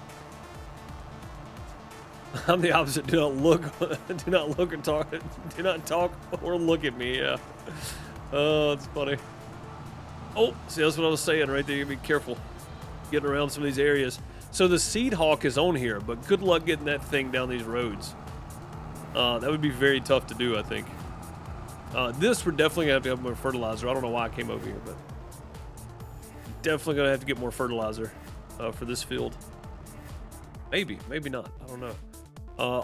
I'm the opposite. Do not look or talk. Do not talk or look at me. Yeah. Oh, it's funny. Oh, see, that's what I was saying right there. You gotta be careful getting around some of these areas. So the Seed Hawk is on here, but good luck getting that thing down these roads. That would be very tough to do, I think. This we're definitely gonna have to have more fertilizer. I don't know why I came over here, but definitely gonna have to get more fertilizer for this field. Maybe not. I don't know.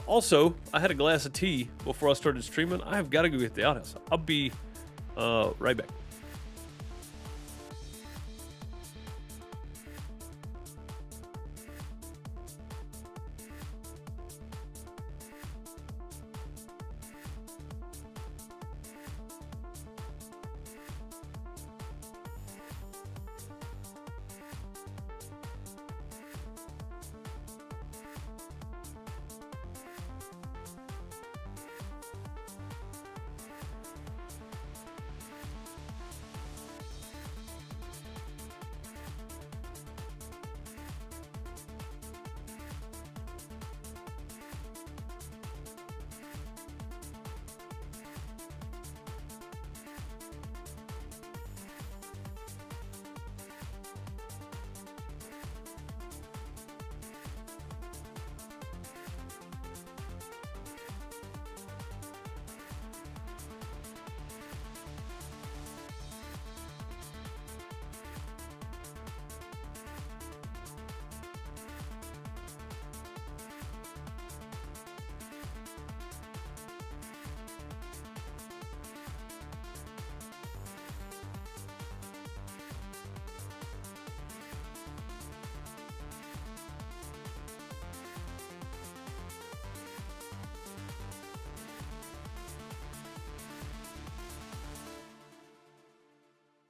Also, I had a glass of tea before I started streaming. I have got to go get the outhouse. I'll be right back.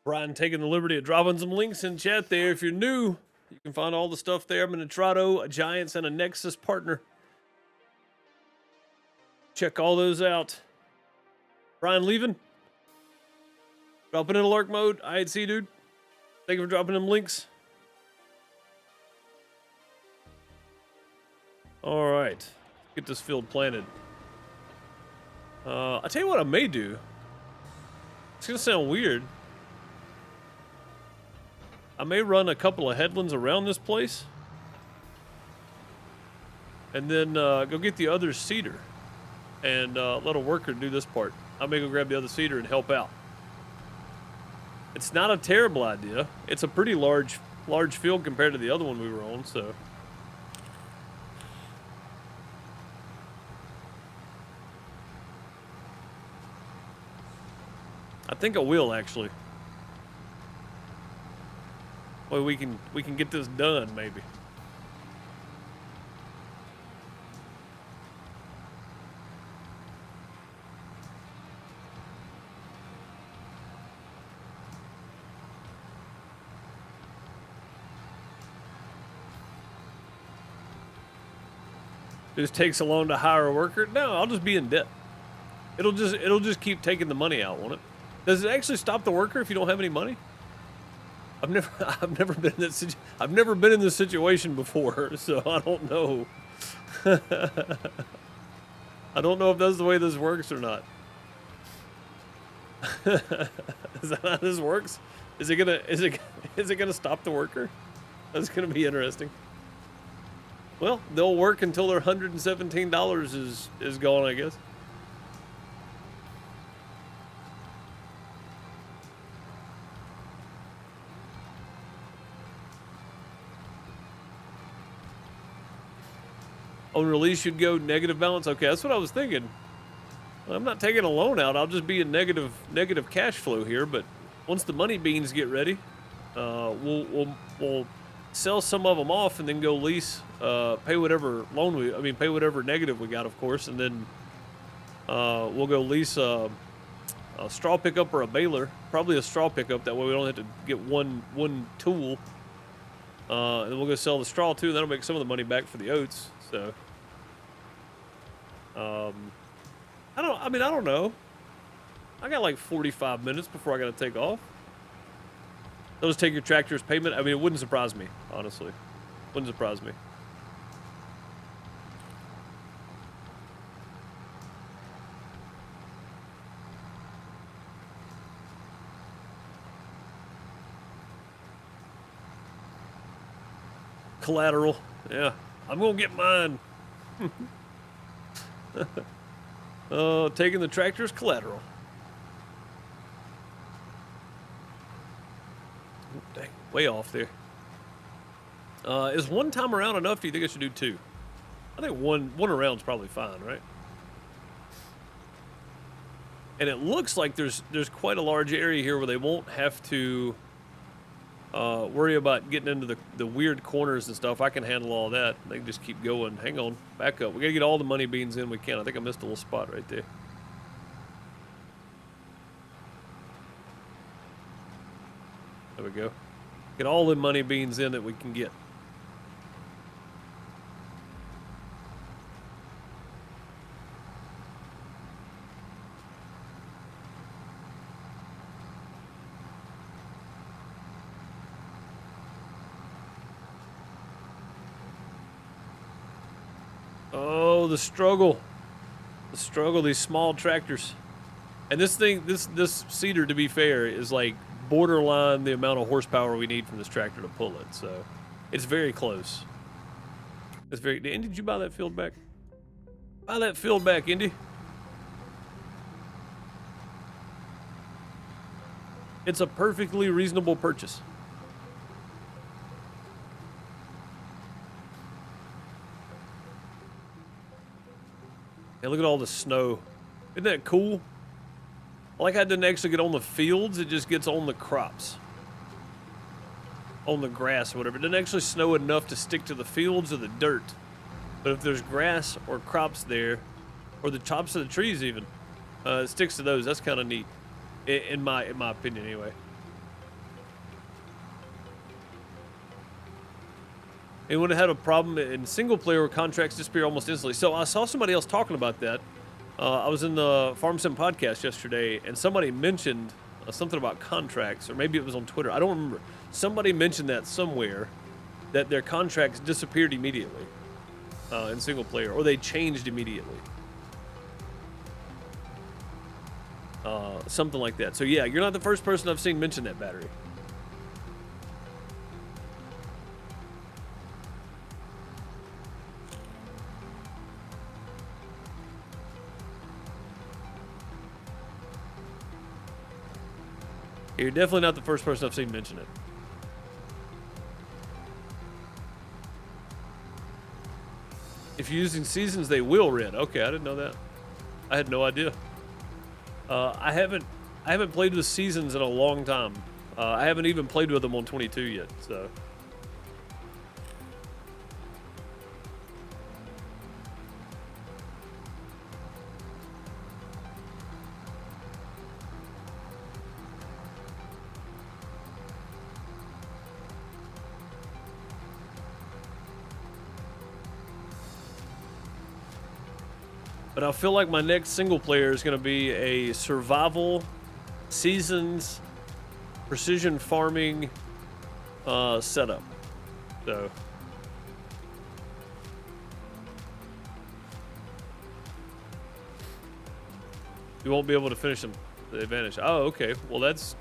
Brian taking the liberty of dropping some links in chat there. If you're new, you can find all the stuff there. I'm an Intrado, a Giants, and a Nexus partner. Check all those out. Brian leaving. Dropping in alert mode. IHC, dude. Thank you for dropping them links. All right. Get this field planted. I'll tell you what I may do. It's going to sound weird. I may run a couple of headlands around this place. And then go get the other cedar. And let a worker do this part. I may go grab the other cedar and help out. It's not a terrible idea. It's a pretty large field compared to the other one we were on, so. I think I will actually. Well, we can get this done maybe. It just takes so long to hire a worker. No, I'll just be in debt. It'll just keep taking the money out, won't it? Does it actually stop the worker if you don't have any money? I've never been in this situation before, so I don't know. I don't know if that's the way this works or not. Is that how this works? Is it gonna stop the worker? That's gonna be interesting. Well, they'll work until their $117 is gone, I guess. On release, you'd go negative balance. Okay, that's what I was thinking. I'm not taking a loan out. I'll just be in negative cash flow here. But once the money beans get ready, we'll sell some of them off and then go lease, pay whatever pay whatever negative we got, of course, and then we'll go lease a straw pickup or a baler, probably a straw pickup. That way we don't have to get one tool, and then we'll go sell the straw too. That'll make some of the money back for the oats. So, I don't know. I got like 45 minutes before I got to take off. Those take your tractor's payment. I mean, it wouldn't surprise me, honestly. Wouldn't surprise me. Collateral. Yeah, I'm gonna get mine. Taking the tractor's collateral. Dang, way off there. Is one time around enough? Do you think I should do two? I think one around's probably fine, right? And it looks like there's quite a large area here where they won't have to worry about getting into the weird corners and stuff. I can handle all that. They can just keep going. Hang on, back up. We gotta get all the money beans in we can. I think I missed a little spot right there. There we go. Get all the money beans in that we can get. Oh, the struggle. The struggle, these small tractors. And this thing, this seeder, to be fair, is like borderline the amount of horsepower we need from this tractor to pull it. So it's very close. It's very. Indy, did you buy that field back? Buy that field back, Indy. It's a perfectly reasonable purchase. Hey, look at all the snow. Isn't that cool? I like how it doesn't actually get on the fields, it just gets on the crops. On the grass or whatever. It doesn't actually snow enough to stick to the fields or the dirt. But if there's grass or crops there, or the tops of the trees even, it sticks to those. That's kind of neat, in my opinion anyway. Anyone had a problem in single player where contracts disappear almost instantly? So I saw somebody else talking about that. I was in the Farm Sim podcast yesterday, and somebody mentioned something about contracts, or maybe it was on Twitter. I don't remember. Somebody mentioned that somewhere, that their contracts disappeared immediately in single player, or they changed immediately. Something like that. So yeah, you're not the first person I've seen mention that, Battery. You're definitely not the first person I've seen mention it. If you're using seasons, they will red. Okay, I didn't know that. I had no idea. I I haven't played with seasons in a long time. I haven't even played with them on 22 yet, so. But I feel like my next single player is going to be a survival, seasons, precision farming setup. So. You won't be able to finish them. They vanish. Oh, okay. Well, that's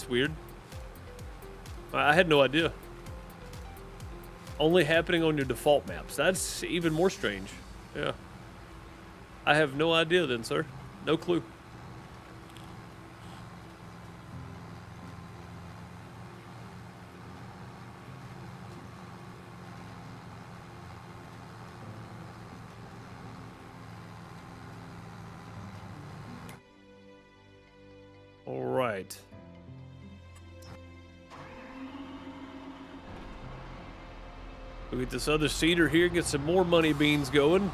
weird. I had no idea. Only happening on your default maps. That's even more strange. Yeah. I have no idea then, sir. No clue. All right. We get this other cedar here, get some more money beans going.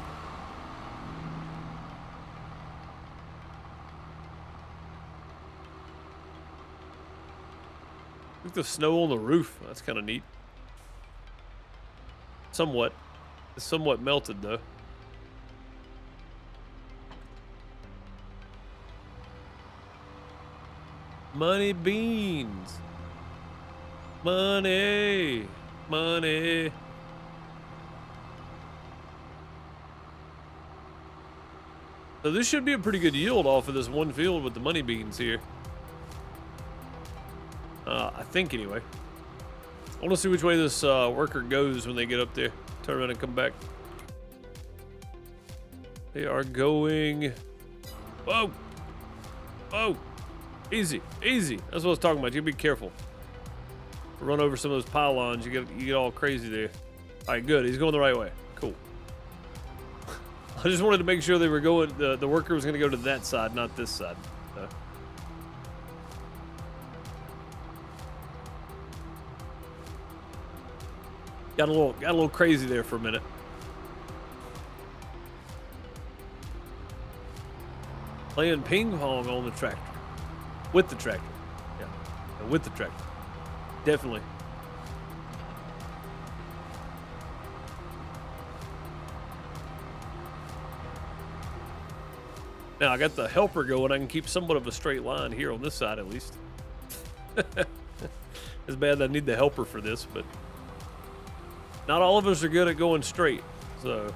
Look at the snow on the roof. That's kind of neat. Somewhat. It's somewhat melted though. Money beans. Money. Money. So this should be a pretty good yield off of this one field with the money beans here. I think anyway. I want to see which way this worker goes when they get up there. Turn around and come back. They are going. Whoa. Whoa. Easy. Easy. That's what I was talking about. You gotta be careful. Run over some of those pylons. You get all crazy there. All right, good. He's going the right way. Cool. I just wanted to make sure they were going. The worker was going to go to that side, not this side. So. Got a little crazy there for a minute. Playing ping pong on the tractor. With the tractor. Yeah. With the tractor. Definitely. Now I got the helper going. I can keep somewhat of a straight line here on this side at least. It's bad that I need the helper for this, but not all of us are good at going straight, so.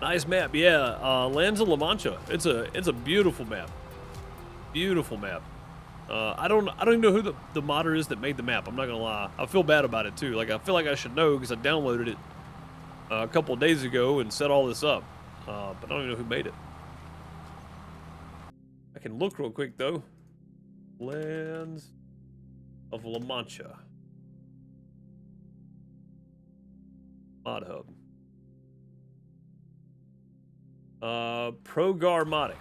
Nice map, yeah. Lands of La Mancha. It's a beautiful map. Beautiful map. I don't even know who the modder is that made the map. I'm not gonna lie. I feel bad about it too. Like I feel like I should know because I downloaded it a couple of days ago and set all this up. But I don't even know who made it. I can look real quick though. Lands of La Mancha. Mod Hub. Progar modding.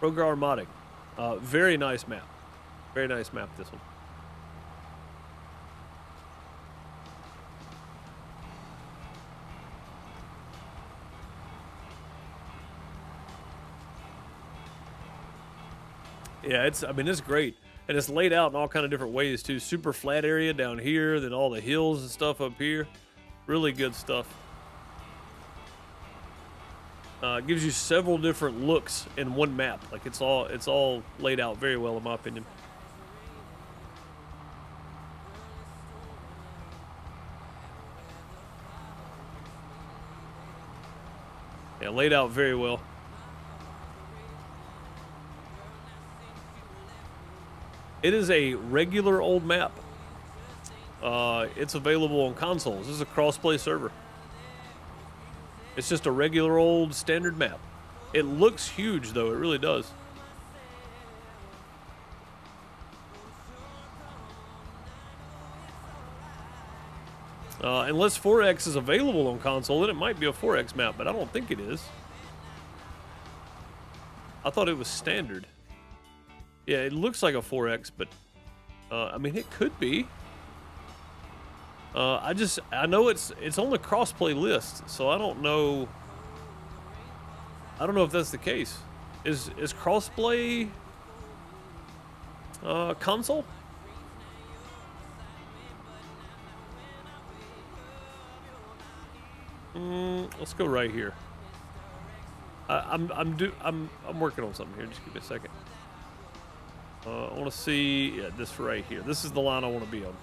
Progar modding. Very nice map. Very nice map, this one. Yeah, I mean, it's great. And it's laid out in all kind of different ways too. Super flat area down here, then all the hills and stuff up here. Really good stuff. It gives you several different looks in one map. Like it's all laid out very well in my opinion. Yeah, laid out very well. It is a regular old map. It's available on consoles. This is a cross-play server. It's just a regular old standard map. It looks huge though, it really does. Unless 4X is available on console, then it might be a 4X map, but I don't think it is. I thought it was standard. Yeah, it looks like a 4X, but I mean, it could be. I know it's on the crossplay list, so I don't know. I don't know if that's the case. Is crossplay console? Let's go right here. I'm working on something here. Just give me a second. I want to see this right here. This is the line I want to be on.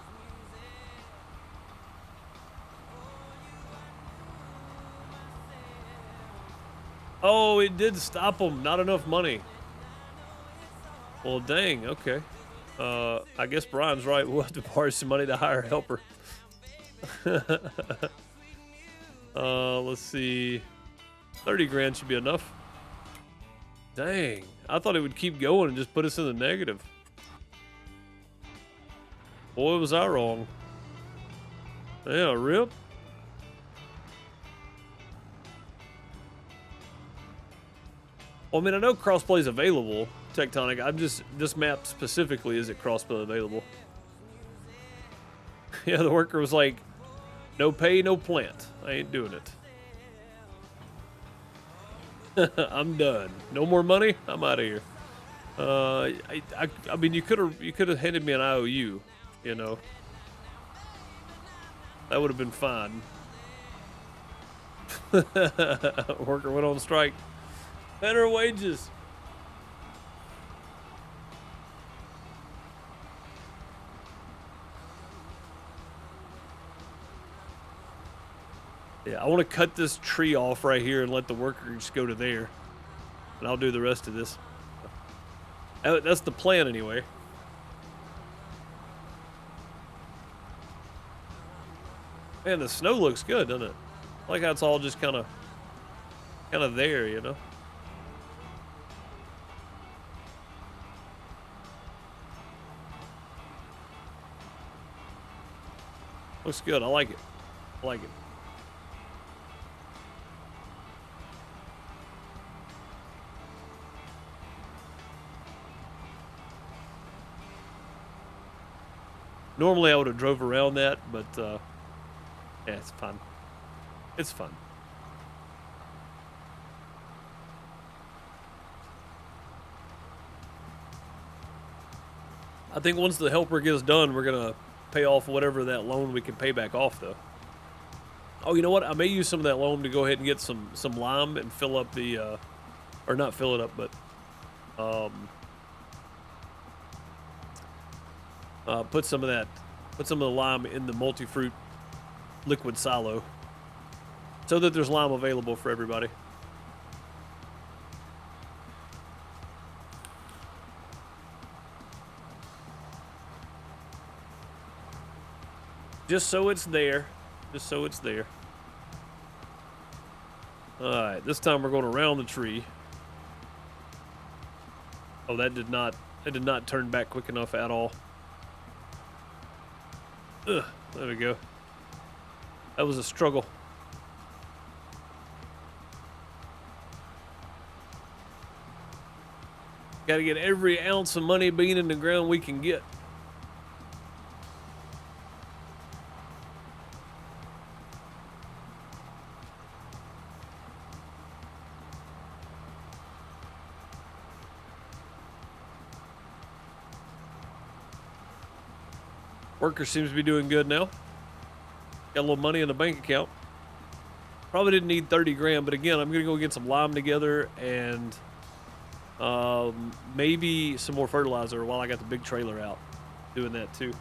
Oh, it did stop them. Not enough money. Well, dang. Okay. I guess Brian's right. We'll have to borrow some money to hire a helper. Let's see. 30 grand should be enough. Dang. I thought it would keep going and just put us in the negative. Boy, was I wrong. Yeah, rip. Well, I mean, I know crossplay is available, Tectonic. This map specifically isn't crossplay available. Yeah, the worker was like, no pay, no plant. I ain't doing it. I'm done. No more money. I'm out of here. I mean, you could have handed me an IOU, you know. That would have been fine. Worker went on strike. Better wages. Yeah, I want to cut this tree off right here and let the worker just go to there. And I'll do the rest of this. That's the plan anyway. Man, the snow looks good, doesn't it? I like how it's all just kind of there, you know? Looks good. I like it. I like it. Normally I would have drove around that, but yeah, it's fun. It's fun. I think once the helper gets done, we're gonna pay off whatever that loan we can pay back off, though. Oh, you know what? I may use some of that loan to go ahead and get some lime and fill up the, or not fill it up, but put some of the lime in the multi-fruit liquid silo, so that there's lime available for everybody. Just so it's there. Just so it's there. Alright, this time we're going around the tree. Oh, that did not turn back quick enough at all. Ugh, there we go. That was a struggle. Gotta get every ounce of money bean in the ground we can get. Worker seems to be doing good now. Got a little money in the bank account. Probably didn't need 30 grand, but again, I'm going to go get some lime together and maybe some more fertilizer while I got the big trailer out doing that too.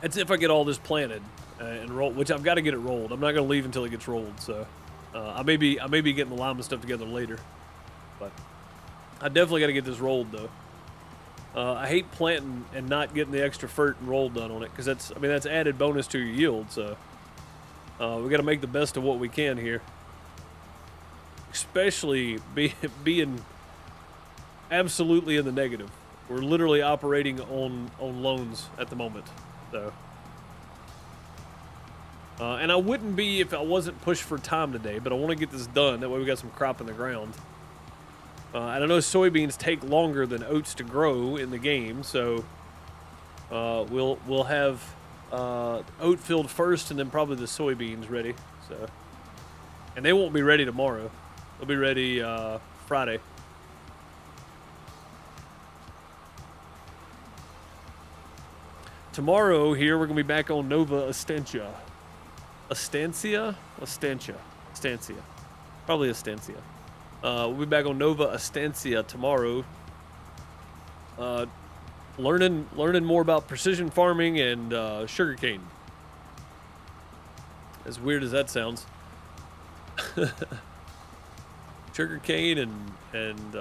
That's if I get all this planted and rolled, which I've got to get it rolled. I'm not going to leave until it gets rolled, so I may be getting the lime and stuff together later, but I definitely got to get this rolled though. I hate planting and not getting the extra fert and roll done on it because that's added bonus to your yield. So we got to make the best of what we can here, especially being absolutely in the negative. We're literally operating on loans at the moment. So, and I wouldn't be if I wasn't pushed for time today, but I want to get this done. That way we got some crop in the ground. And I know soybeans take longer than oats to grow in the game, so we'll have oat field first, and then probably the soybeans ready. So, and they won't be ready tomorrow; they'll be ready Friday. Tomorrow here we're gonna be back on Nova Estancia. Estancia, probably Estancia. We'll be back on Nova Estancia tomorrow. Learning more about precision farming and sugarcane. As weird as that sounds. Sugarcane and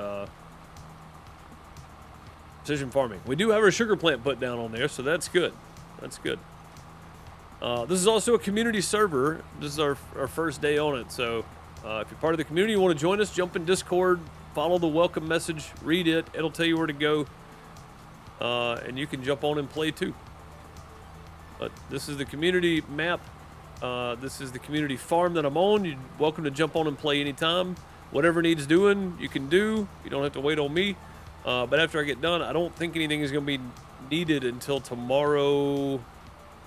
precision farming. We do have our sugar plant put down on there, so that's good. That's good. This is also a community server. This is our first day on it, so if you're part of the community, you want to join us, jump in Discord, follow the welcome message, read it. It'll tell you where to go, and you can jump on and play too. But this is the community map. This is the community farm that I'm on. You're welcome to jump on and play anytime. Whatever needs doing, you can do. You don't have to wait on me. But after I get done, I don't think anything is going to be needed until tomorrow,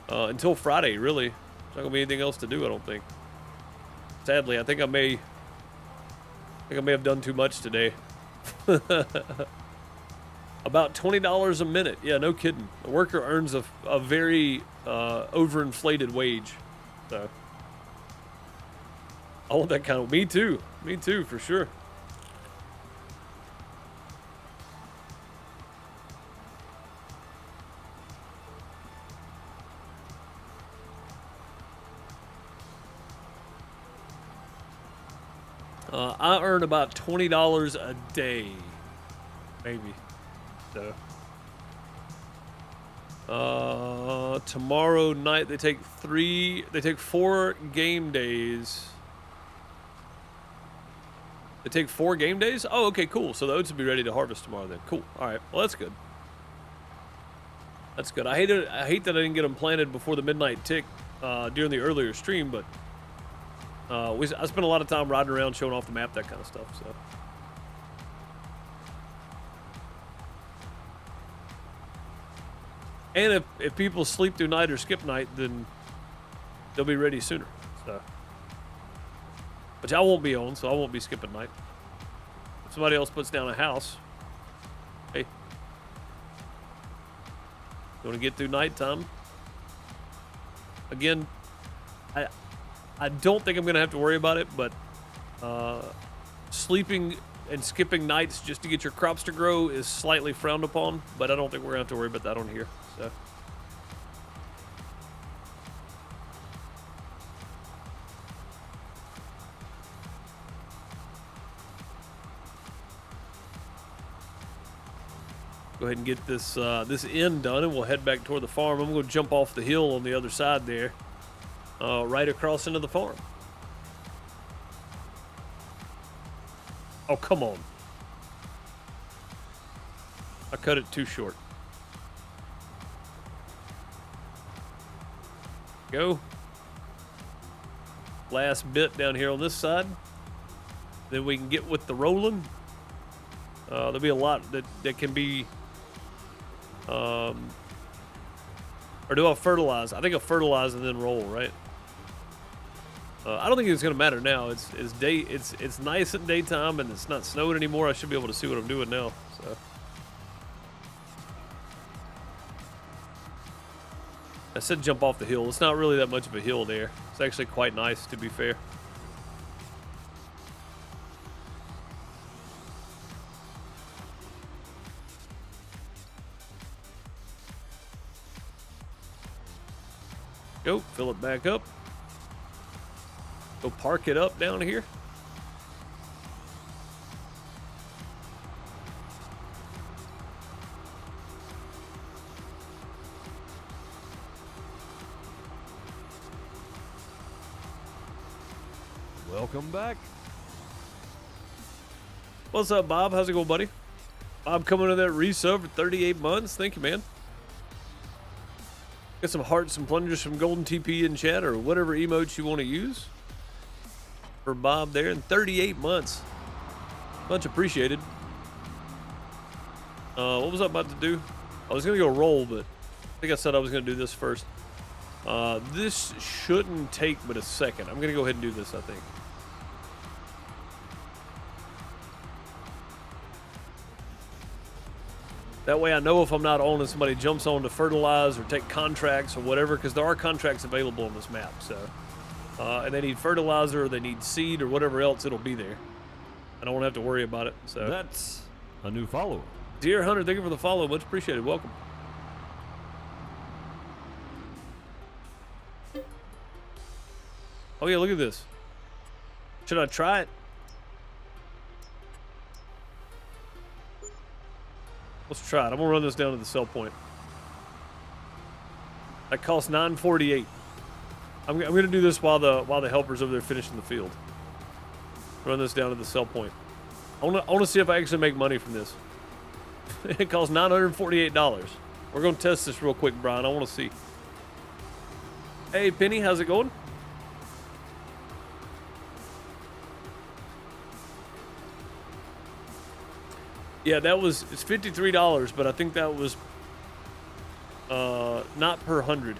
until Friday, really. There's not going to be anything else to do, I don't think. Sadly, I think I may have done too much today. About $20 a minute. Yeah, no kidding. A worker earns a very overinflated wage. So I want that kind of. Me too, for sure. I earn about $20 a day, maybe. So, tomorrow night they take 4 game days. They take 4 game days? Oh, okay, cool. So the oats will be ready to harvest tomorrow then. Cool. All right. Well, that's good. That's good. I hate that I didn't get them planted before the midnight tick during the earlier stream, but I spent a lot of time riding around showing off the map, that kind of stuff. So. And if people sleep through night or skip night, then they'll be ready sooner. So, which I won't be on, so I won't be skipping night. If somebody else puts down a house, hey, you want to get through nighttime? Again, I don't think I'm going to have to worry about it, but sleeping and skipping nights just to get your crops to grow is slightly frowned upon, but I don't think we're going to have to worry about that on here. So. Go ahead and get this end done, and we'll head back toward the farm. I'm going to jump off the hill on the other side there, right across into the farm. Oh, come on. I cut it too short. Go. Last bit down here on this side. Then we can get with the rolling. There'll be a lot that can be... or do I fertilize? I think I'll fertilize and then roll, right? I don't think it's gonna matter now. It's nice at daytime and it's not snowing anymore. I should be able to see what I'm doing now. So I said jump off the hill. It's not really that much of a hill there. It's actually quite nice, to be fair. Go, fill it back up. Go park it up down here. Welcome back. What's up, Bob? How's it going, buddy? Bob coming to that resub for 38 months. Thank you, man. Get some hearts and plungers from Golden TP in chat or whatever emotes you want to use for Bob there in 38 months. Much appreciated. What was I about to do? I was going to go roll, but I think I said I was going to do this first. This shouldn't take but a second. I'm going to go ahead and do this, I think. That way I know if I'm not on and somebody jumps on to fertilize or take contracts or whatever, because there are contracts available on this map. So, and they need fertilizer or they need seed or whatever else, it'll be there. I don't want to have to worry about it. So That's a new follower. Dear Hunter, thank you for the follow. Much appreciated. Welcome. Oh yeah, look at this. Should I try it? Let's try it. I'm gonna run this down to the sell point. That costs $9.48. I'm gonna do this while the helper's over there finishing the field. Run this down to the sell point. I wanna see if I actually make money from this. It costs $948. We're gonna test this real quick, Brian. I wanna see. Hey Penny, how's it going? Yeah, it's $53, but I think that was not per 100.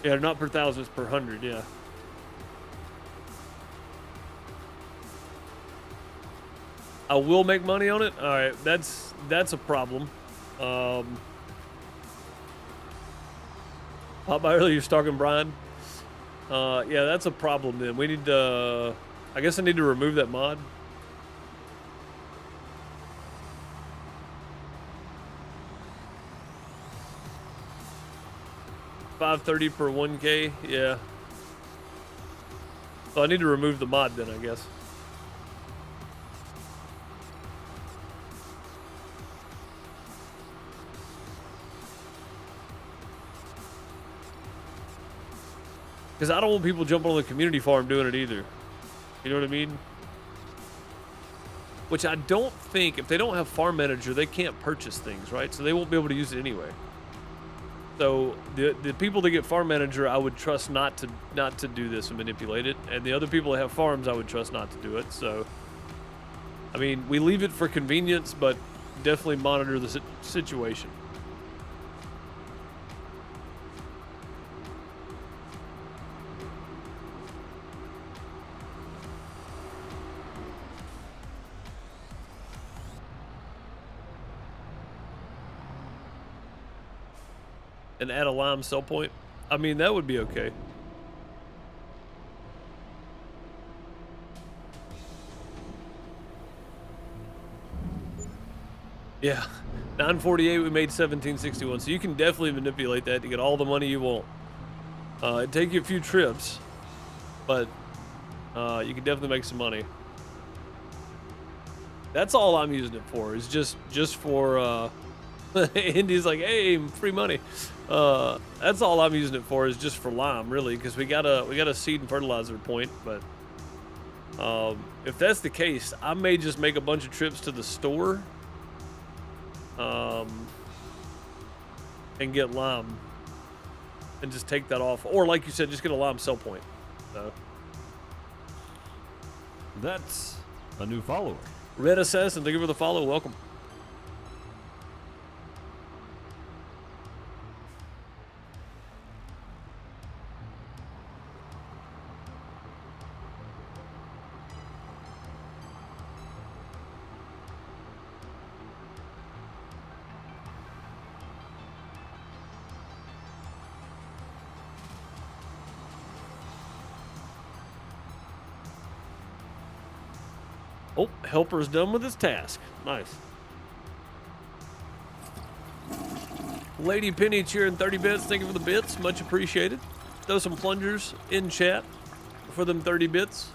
Yeah, not per 1,000, it's per 100, yeah. I will make money on it. All right, that's a problem. Pop by earlier, you're stalking Brian. Yeah, that's a problem then. We need to, I guess I need to remove that mod. $530 per 1K, yeah. So I need to remove the mod then, I guess. Because I don't want people jumping on the community farm doing it either. You know what I mean? Which I don't think, if they don't have farm manager, they can't purchase things, right? So they won't be able to use it anyway. So the people that get farm manager, I would trust not to do this and manipulate it, and the other people that have farms, I would trust not to do it. So, I mean, we leave it for convenience, but definitely monitor the situation. And add a lime sell point. I mean, that would be okay. Yeah, 948. We made 1761. So you can definitely manipulate that to get all the money you want. It'd take you a few trips, but you can definitely make some money. That's all I'm using it for. Is just for. Indy's like, hey, free money. That's all I'm using it for, is just for lime, really, because we got a seed and fertilizer point. But if that's the case, I may just make a bunch of trips to the store and get lime and just take that off, or like you said, just get a lime sell point. So That's a new follower. Red Assassin, thank you for the follow. Welcome. Oh, helper's done with his task. Nice. Lady Penny cheering 30 bits. Thank you for the bits. Much appreciated. Throw some plungers in chat for them 30 bits.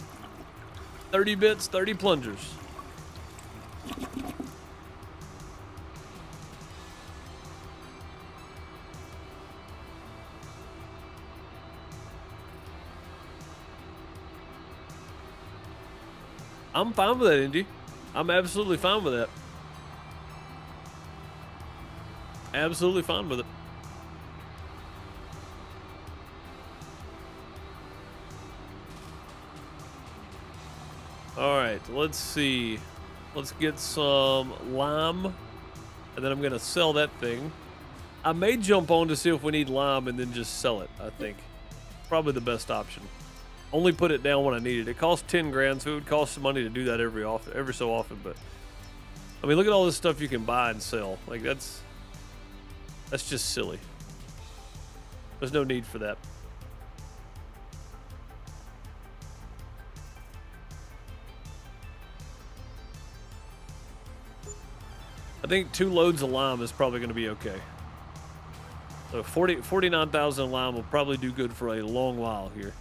30 bits, 30 plungers. I'm fine with that, Indy. I'm absolutely fine with that. Absolutely fine with it. All right, let's see. Let's get some lime, and then I'm gonna sell that thing. I may jump on to see if we need lime and then just sell it, I think. Probably the best option. Only put it down when I need it. It costs 10 grand, so it would cost some money to do that every so often, but I mean, look at all this stuff you can buy and sell. Like, that's just silly. There's no need for that. I think 2 loads of lime is probably going to be okay. So 49,000 lime will probably do good for a long while here.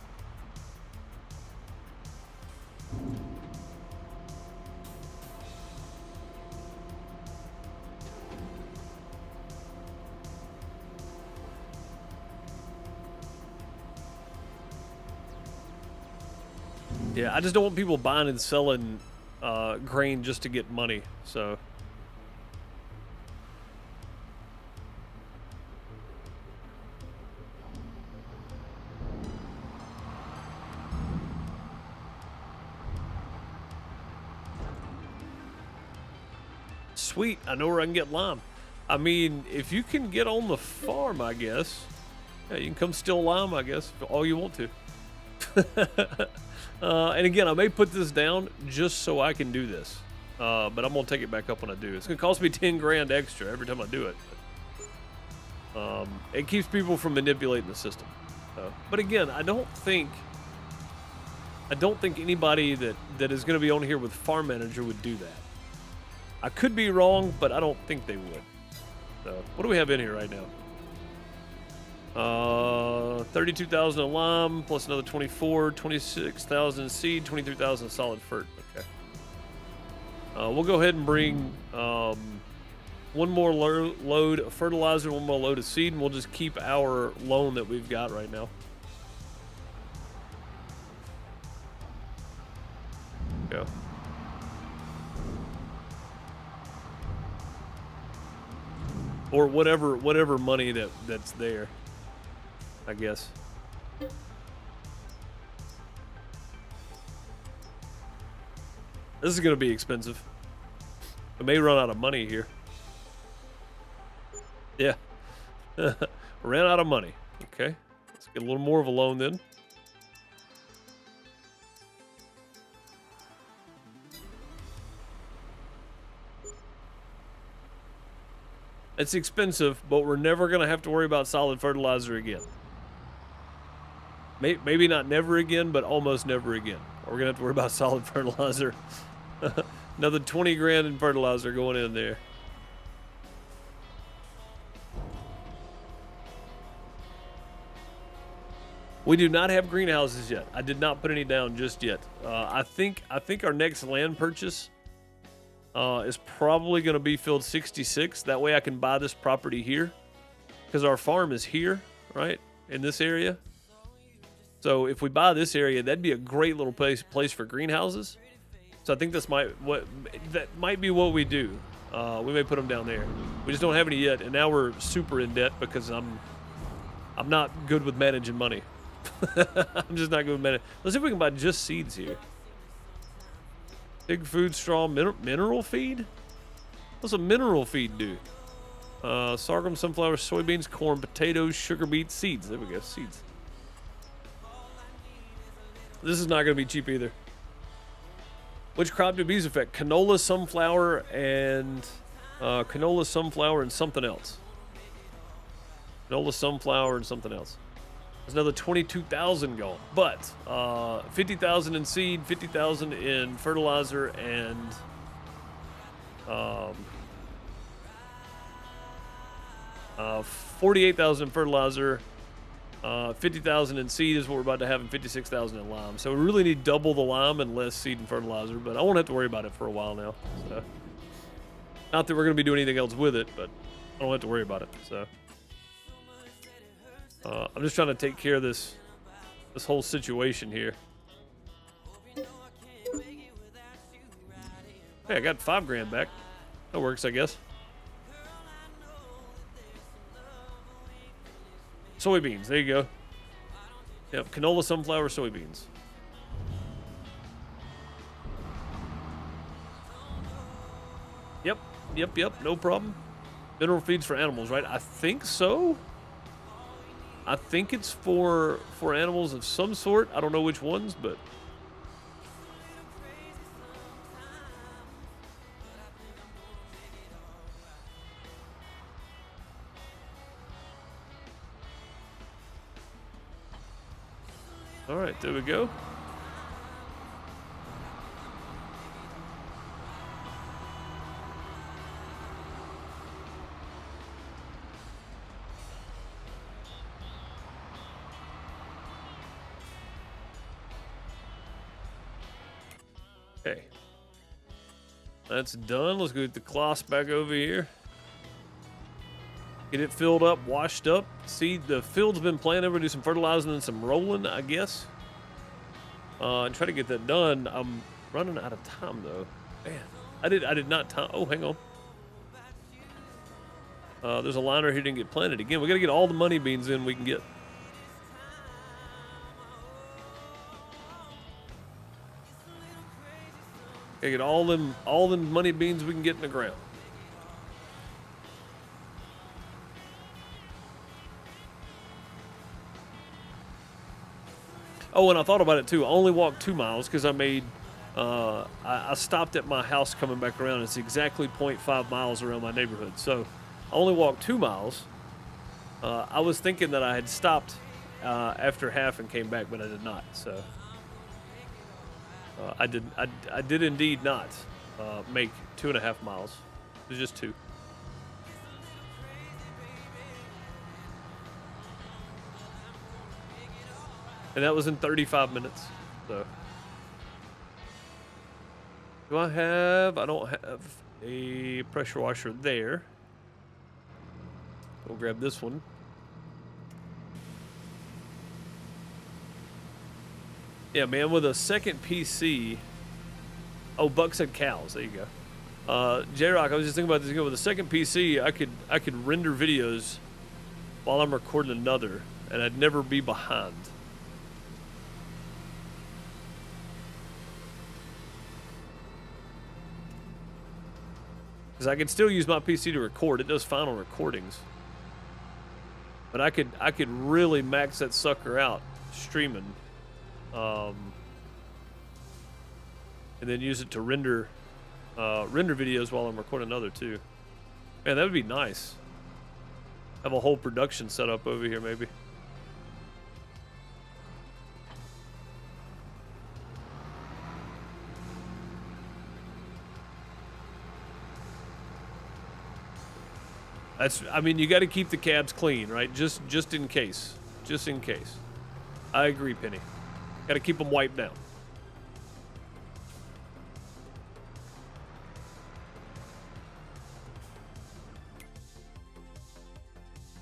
Yeah, I just don't want people buying and selling grain just to get money, so. Sweet, I know where I can get lime. I mean, if you can get on the farm, I guess. Yeah, you can come steal lime, I guess, all you want to. And again, I may put this down just so I can do this. But I'm going to take it back up when I do. It's going to cost me 10 grand extra every time I do it. It keeps people from manipulating the system. But again, I don't think anybody that is going to be on here with Farm Manager would do that. I could be wrong, but I don't think they would. So, what do we have in here right now? 32,000 of lime, plus another 26,000 seed, 23,000 solid fert. Okay. We'll go ahead and bring one more load of fertilizer, one more load of seed, and we'll just keep our loan that we've got right now. Go. Or whatever money that's there, I guess. This is gonna be expensive. I may run out of money here. Yeah. Ran out of money. Okay. Let's get a little more of a loan then. It's expensive, but we're never going to have to worry about solid fertilizer again. Maybe not never again, but almost never again. We're going to have to worry about solid fertilizer. Another 20 grand in fertilizer going in there. We do not have greenhouses yet. I did not put any down just yet. I think our next land purchase is probably going to be field 66. That way I can buy this property here, because our farm is here, right, in this area. So if we buy this area, that'd be a great little place for greenhouses. So I think that might be what we do. We may put them down there. We just don't have any yet, and now we're super in debt because I'm not good with managing money. I'm just not good with managing. Let's see if we can buy just seeds here. Pig food, straw, mineral feed? What's a mineral feed do? Sorghum, sunflower, soybeans, corn, potatoes, sugar beets, seeds. There we go, seeds. This is not going to be cheap either. Which crop do bees affect? Canola, sunflower, and something else. Canola, sunflower, and something else. There's another 22,000 gone. But 50,000 in seed, 50,000 in fertilizer, and 48,000 in fertilizer. 50,000 in seed is what we're about to have, and 56,000 in lime. So we really need double the lime and less seed and fertilizer, but I won't have to worry about it for a while now. So, not that we're going to be doing anything else with it, but I don't have to worry about it. So I'm just trying to take care of this whole situation here. Hey, I got $5,000 back. That works, I guess. Soybeans, there you go. Yep, canola, sunflower, soybeans. Yep, no problem. Mineral feeds for animals, right? I think so. I think it's for animals of some sort. I don't know which ones, but all right, there we go. Okay. That's done. Let's go get the cloths back over here. Get it filled up, washed up. See, the field's been planted. We're gonna do some fertilizing and some rolling, I guess. And try to get that done. I'm running out of time though. Man, I did not time. Oh, hang on. There's a liner here didn't get planted again. We gotta get all the money beans in we can get. Gotta get all them money beans we can get in the ground. Oh, and I thought about it too. I only walked 2 miles because I made, I stopped at my house coming back around. It's exactly 0.5 miles around my neighborhood. So I only walked 2 miles. I was thinking that I had stopped after half and came back, but I did not. So I did indeed not make 2.5 miles. It was just 2. And that was in 35 minutes. So, I don't have a pressure washer there. We'll grab this one. Yeah, man, with a second PC. Oh, Buck said cows. There you go. J-Rock, I was just thinking about this again. With a second PC, I could render videos while I'm recording another, and I'd never be behind. Because I can still use my PC to record. It does final recordings. But I could really max that sucker out streaming. And then use it to render videos while I'm recording another too. Man, that would be nice. Have a whole production set up over here maybe. I mean, you got to keep the cabs clean, right? Just in case. Just in case. I agree, Penny. Got to keep them wiped down.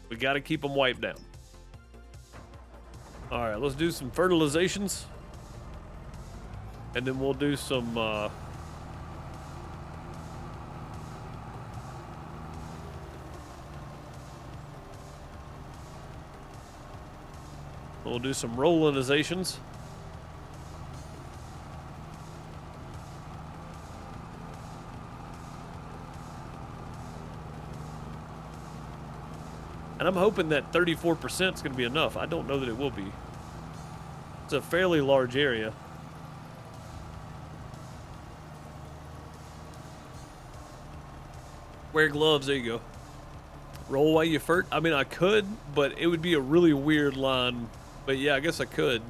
We got to keep them wiped down. All right, let's do some fertilizations. And then we'll do some... We'll do some rollinizations. And I'm hoping that 34% is going to be enough. I don't know that it will be. It's a fairly large area. Wear gloves, there you go. Roll away you Fert. I mean, I could, but it would be a really weird line But yeah, I guess I could.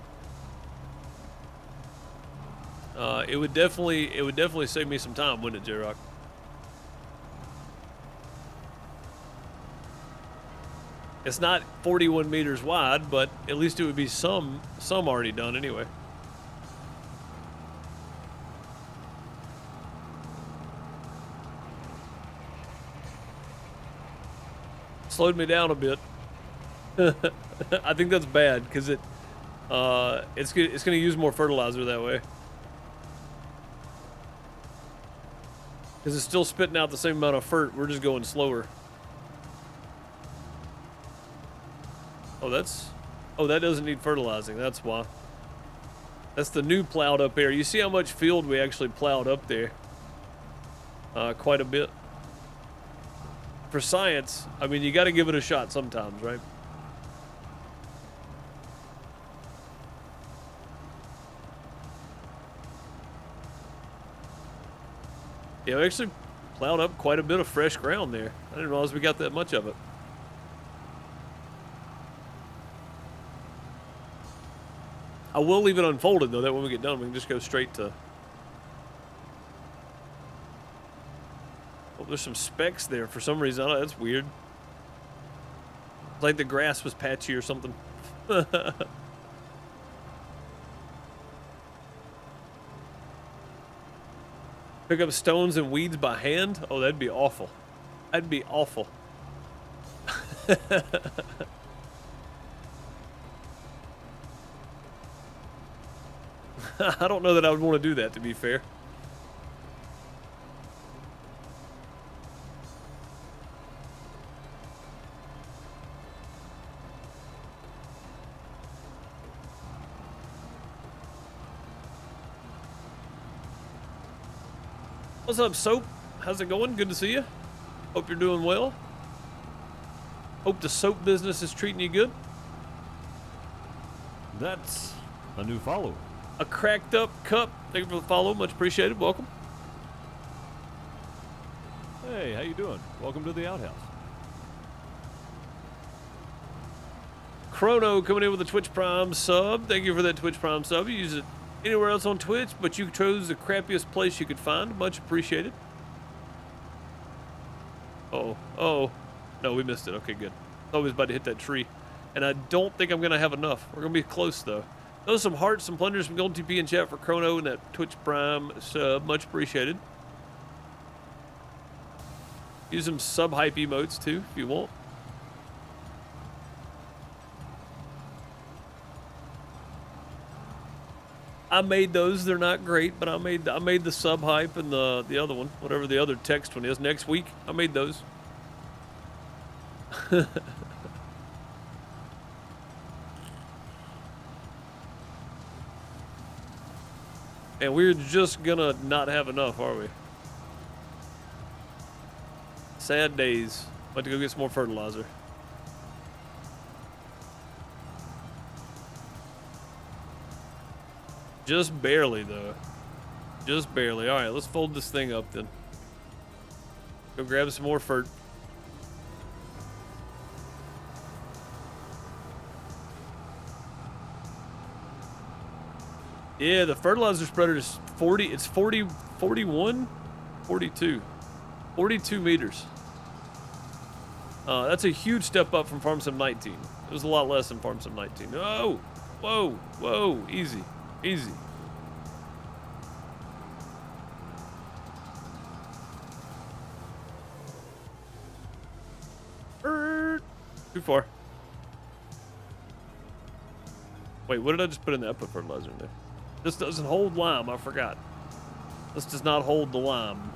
It would definitely save me some time, wouldn't it, J-Rock? It's not 41 meters wide, but at least it would be some already done anyway. Slowed me down a bit. I think that's bad because it's gonna use more fertilizer that way. Because it's still spitting out the same amount of fert. We're just going slower. Oh, that doesn't need fertilizing. That's why. That's the new plowed up area. You see how much field we actually plowed up there? Quite a bit. For science, I mean, you got to give it a shot sometimes, right? Yeah, we actually plowed up quite a bit of fresh ground there. I didn't realize we got that much of it. I will leave it unfolded, though, that when we get done, we can just go straight to... Oh, there's some specks there for some reason. I don't know, that's weird. It's like the grass was patchy or something. Pick up stones and weeds by hand? Oh, that'd be awful. That'd be awful. I don't know that I would want to do that, to be fair. What's up, Soap? How's it going? Good to see you. Hope you're doing well. Hope the soap business is treating you good. That's a new follower. A cracked up cup. Thank you for the follow. Much appreciated. Welcome. Hey, how you doing? Welcome to the Outhouse. Chrono coming in with a Twitch Prime sub. Thank you for that Twitch Prime sub. You use it anywhere else on Twitch, but you chose the crappiest place you could find. Much appreciated. Oh. No, we missed it. Okay, good. I was about to hit that tree. And I don't think I'm going to have enough. We're going to be close, though. Those some hearts, some plunders, some golden TP in chat for Chrono and that Twitch Prime sub. Much appreciated. Use some sub-hype emotes, too, if you want. I made those. They're not great, but I made the sub-hype and the other one, whatever the other text one is, next week. I made those. And we're just gonna not have enough, are we? Sad days. About to go get some more fertilizer. Just barely, though. Just barely. All right, let's fold this thing up then. Go grab some more fert. Yeah, the fertilizer spreader is 40. It's 40, 41, 42. 42 meters. That's a huge step up from Farm Sim 19. It was a lot less than Farm Sim 19. Oh, whoa, easy. Easy. Too far. Wait, what did I just put in there? I put fertilizer in there. This doesn't hold lime, I forgot. This does not hold the lime.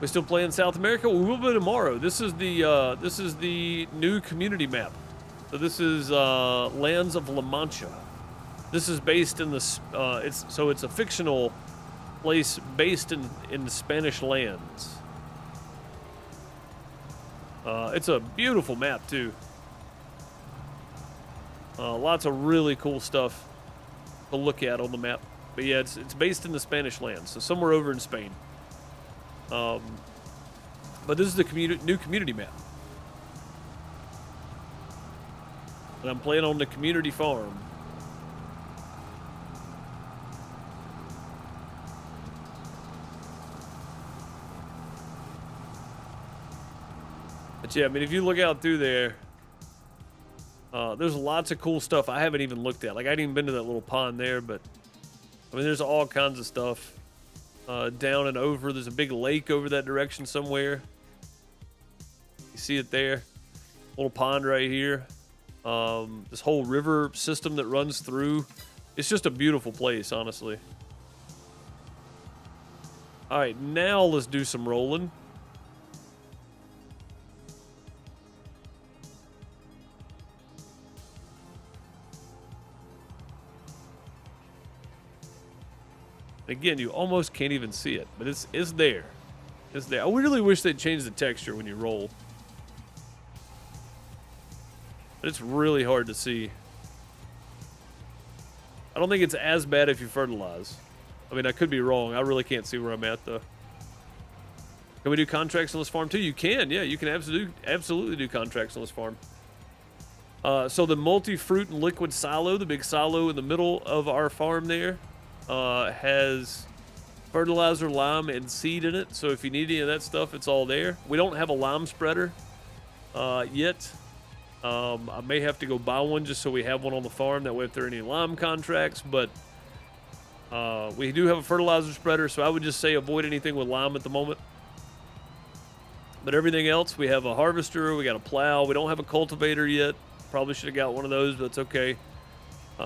We still play in South America? We will be tomorrow. This is the new community map. So this is Lands of La Mancha. This is based in the it's a fictional place based in the Spanish lands. It's a beautiful map too. Lots of really cool stuff to look at on the map. But yeah, it's based in the Spanish lands, so somewhere over in Spain. But this is the new community map. And I'm playing on the community farm. But yeah, I mean, if you look out through there, there's lots of cool stuff I haven't even looked at. Like, I hadn't even been to that little pond there, but I mean, there's all kinds of stuff down and over. There's a big lake over that direction somewhere. You see it there. Little pond right here. This whole river system that runs through. It's just a beautiful place, honestly. All right, now let's do some rolling. Again, you almost can't even see it, but it's there. It's there. I really wish they'd change the texture when you roll. But it's really hard to see. I don't think it's as bad if you fertilize. I mean, I could be wrong. I really can't see where I'm at, though. Can we do contracts on this farm, too? You can. Yeah, you can absolutely do contracts on this farm. So the multi-fruit and liquid silo, the big silo in the middle of our farm there, has fertilizer, lime, and seed in it. So if you need any of that stuff, it's all there. We don't have a lime spreader yet. I may have to go buy one just so we have one on the farm. That way if there are any lime contracts. But we do have a fertilizer spreader, so I would just say avoid anything with lime at the moment. But everything else, we have a harvester, we got a plow. We don't have a cultivator yet. Probably should have got one of those, but it's okay.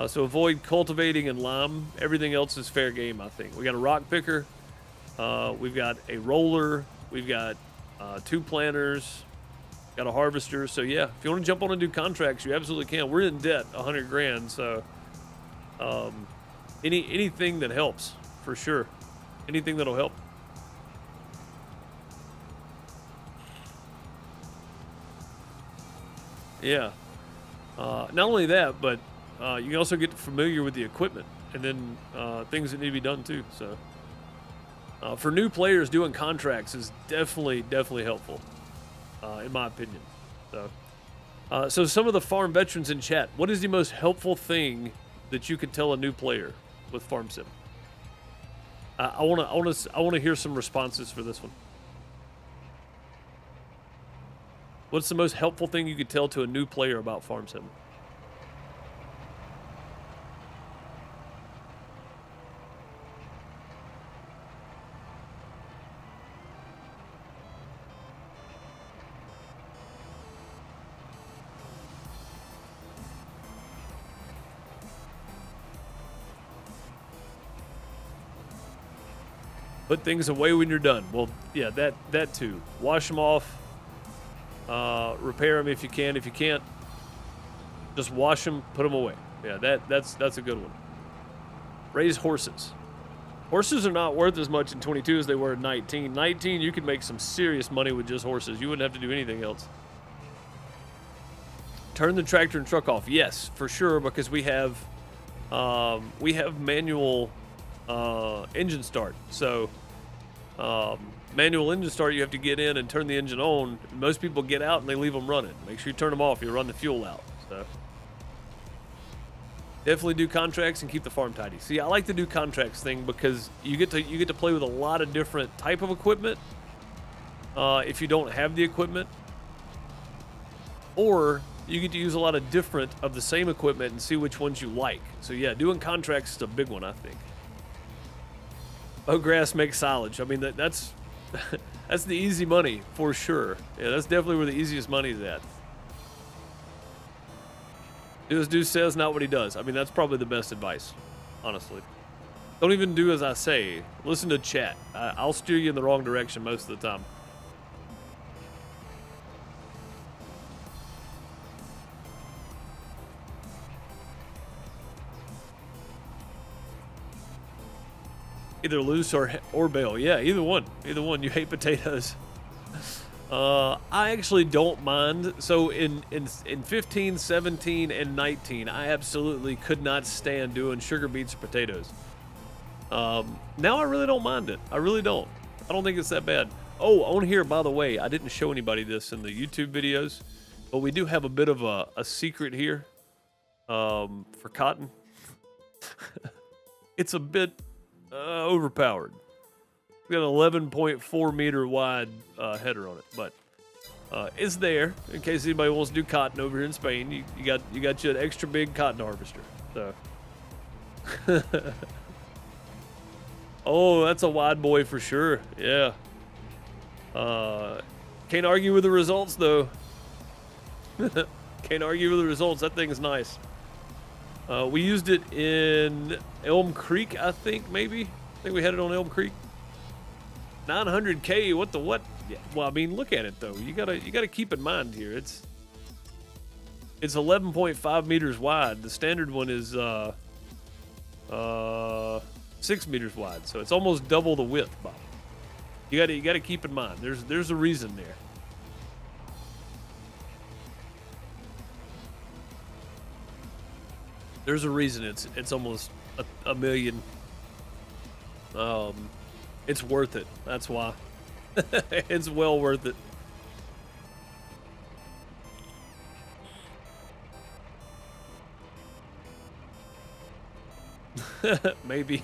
So avoid cultivating and lime. Everything else is fair game, I think. We got a rock picker. We've got a roller. We've got 2 planters. Got a harvester. So yeah, if you want to jump on and do contracts, you absolutely can. We're in debt, 100 grand. So anything that helps, for sure. Anything that'll help. Yeah. Not only that, but you can also get familiar with the equipment and then things that need to be done too. So for new players, doing contracts is definitely helpful, in my opinion. So some of the farm veterans in chat, what is the most helpful thing that you could tell a new player with Farm Sim? I want to hear some responses for this one. What's the most helpful thing you could tell to a new player about Farm Sim? Put things away when you're done. Well, yeah, that too. Wash them off. Repair them if you can. If you can't, just wash them, put them away. Yeah, that's a good one. Raise horses. Horses are not worth as much in 22 as they were in 19. 19, you could make some serious money with just horses. You wouldn't have to do anything else. Turn the tractor and truck off. Yes, for sure, because we have manual engine start. So manual engine start, you have to get in and turn the engine on. Most people get out and they leave them running. Make sure you turn them off. You run the fuel out. So definitely do contracts and keep the farm tidy. See, I like to do contracts thing because you get to play with a lot of different type of equipment. If you don't have the equipment, or you get to use a lot of different of the same equipment and see which ones you like. So yeah, doing contracts is a big one, I think. Oh, grass makes silage. I mean, that's that's the easy money for sure. Yeah, that's definitely where the easiest money is at. Do as Deuce says, not what he does. I mean, that's probably the best advice, honestly. Don't even do as I say. Listen to chat. I'll steer you in the wrong direction most of the time. Either loose or bale. Yeah, either one. Either one. You hate potatoes. I actually don't mind. So in 15, 17, and 19, I absolutely could not stand doing sugar beets or potatoes. Now I really don't mind it. I really don't. I don't think it's that bad. Oh, on here, by the way, I didn't show anybody this in the YouTube videos, but we do have a bit of a secret here. for cotton. It's a bit overpowered. It's got an 11.4 meter wide header on it, but it's there in case anybody wants to do cotton over here in Spain. You got you an extra big cotton harvester. So, oh, that's a wide boy for sure. Yeah. Can't argue with the results though. Can't argue with the results. That thing's nice. We used it in Elm Creek, I think, maybe. I think we had it on Elm Creek. 900K, what the what? Yeah, well, I mean, look at it though. You gotta keep in mind here. It's 11.5 meters wide. The standard one is 6 meters wide, so it's almost double the width, Bob. You gotta keep in mind. There's a reason there. There's a reason it's almost a million. It's worth it. That's why. It's well worth it. Maybe.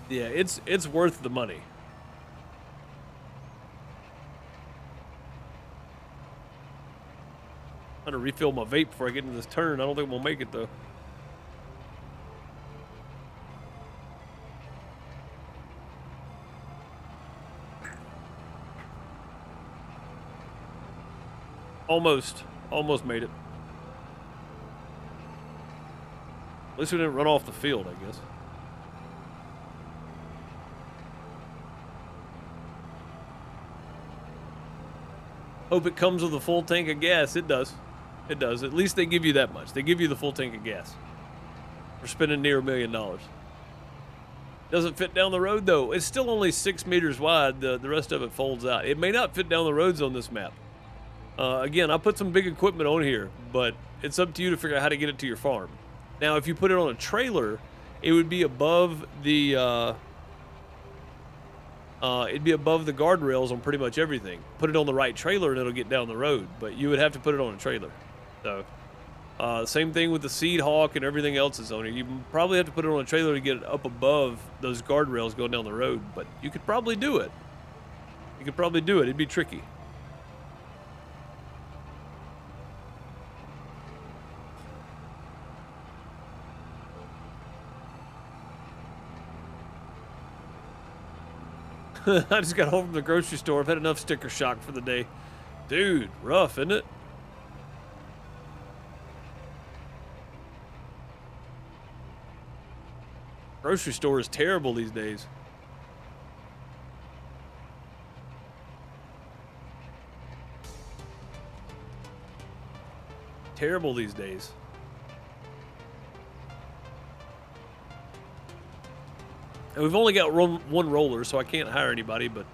Yeah, it's worth the money. I'm gonna refill my vape before I get into this turn. I don't think we'll make it though. Almost made it. At least we didn't run off the field, I guess. Hope it comes with a full tank of gas. It does. It does. At least they give you that much. They give you the full tank of gas. We're spending near $1 million. Doesn't fit down the road, though. It's still only 6 meters wide. The rest of it folds out. It may not fit down the roads on this map. Again, I put some big equipment on here, but it's up to you to figure out how to get it to your farm. Now, if you put it on a trailer, it would be above the it'd be above the guardrails on pretty much everything. Put it on the right trailer and it'll get down the road, but you would have to put it on a trailer. So, same thing with the Seed Hawk and everything else that's on here. You probably have to put it on a trailer to get it up above those guardrails going down the road, but you could probably do it. You could probably do it. It'd be tricky. I just got home from the grocery store. I've had enough sticker shock for the day. Dude, rough, isn't it? Grocery store is terrible these days. Terrible these days. And we've only got one roller, so I can't hire anybody, but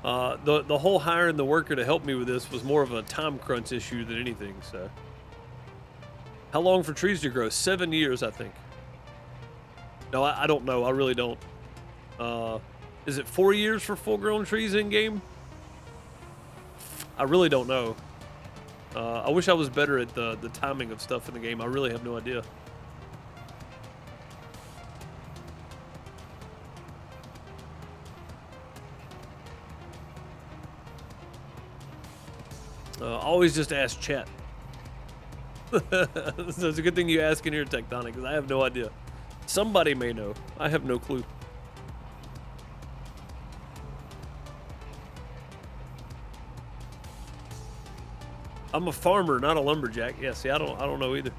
the whole hiring the worker to help me with this was more of a time crunch issue than anything, so. How long for trees to grow? 7 years, I think. No, I don't know. I really don't. Is it 4 years for full-grown trees in-game? I really don't know. I wish I was better at the timing of stuff in the game. I really have no idea. Always just ask chat. So it's a good thing you ask in here, Tectonic, because I have no idea. Somebody may know. I have no clue. I'm a farmer, not a lumberjack. Yeah, see, I don't know either.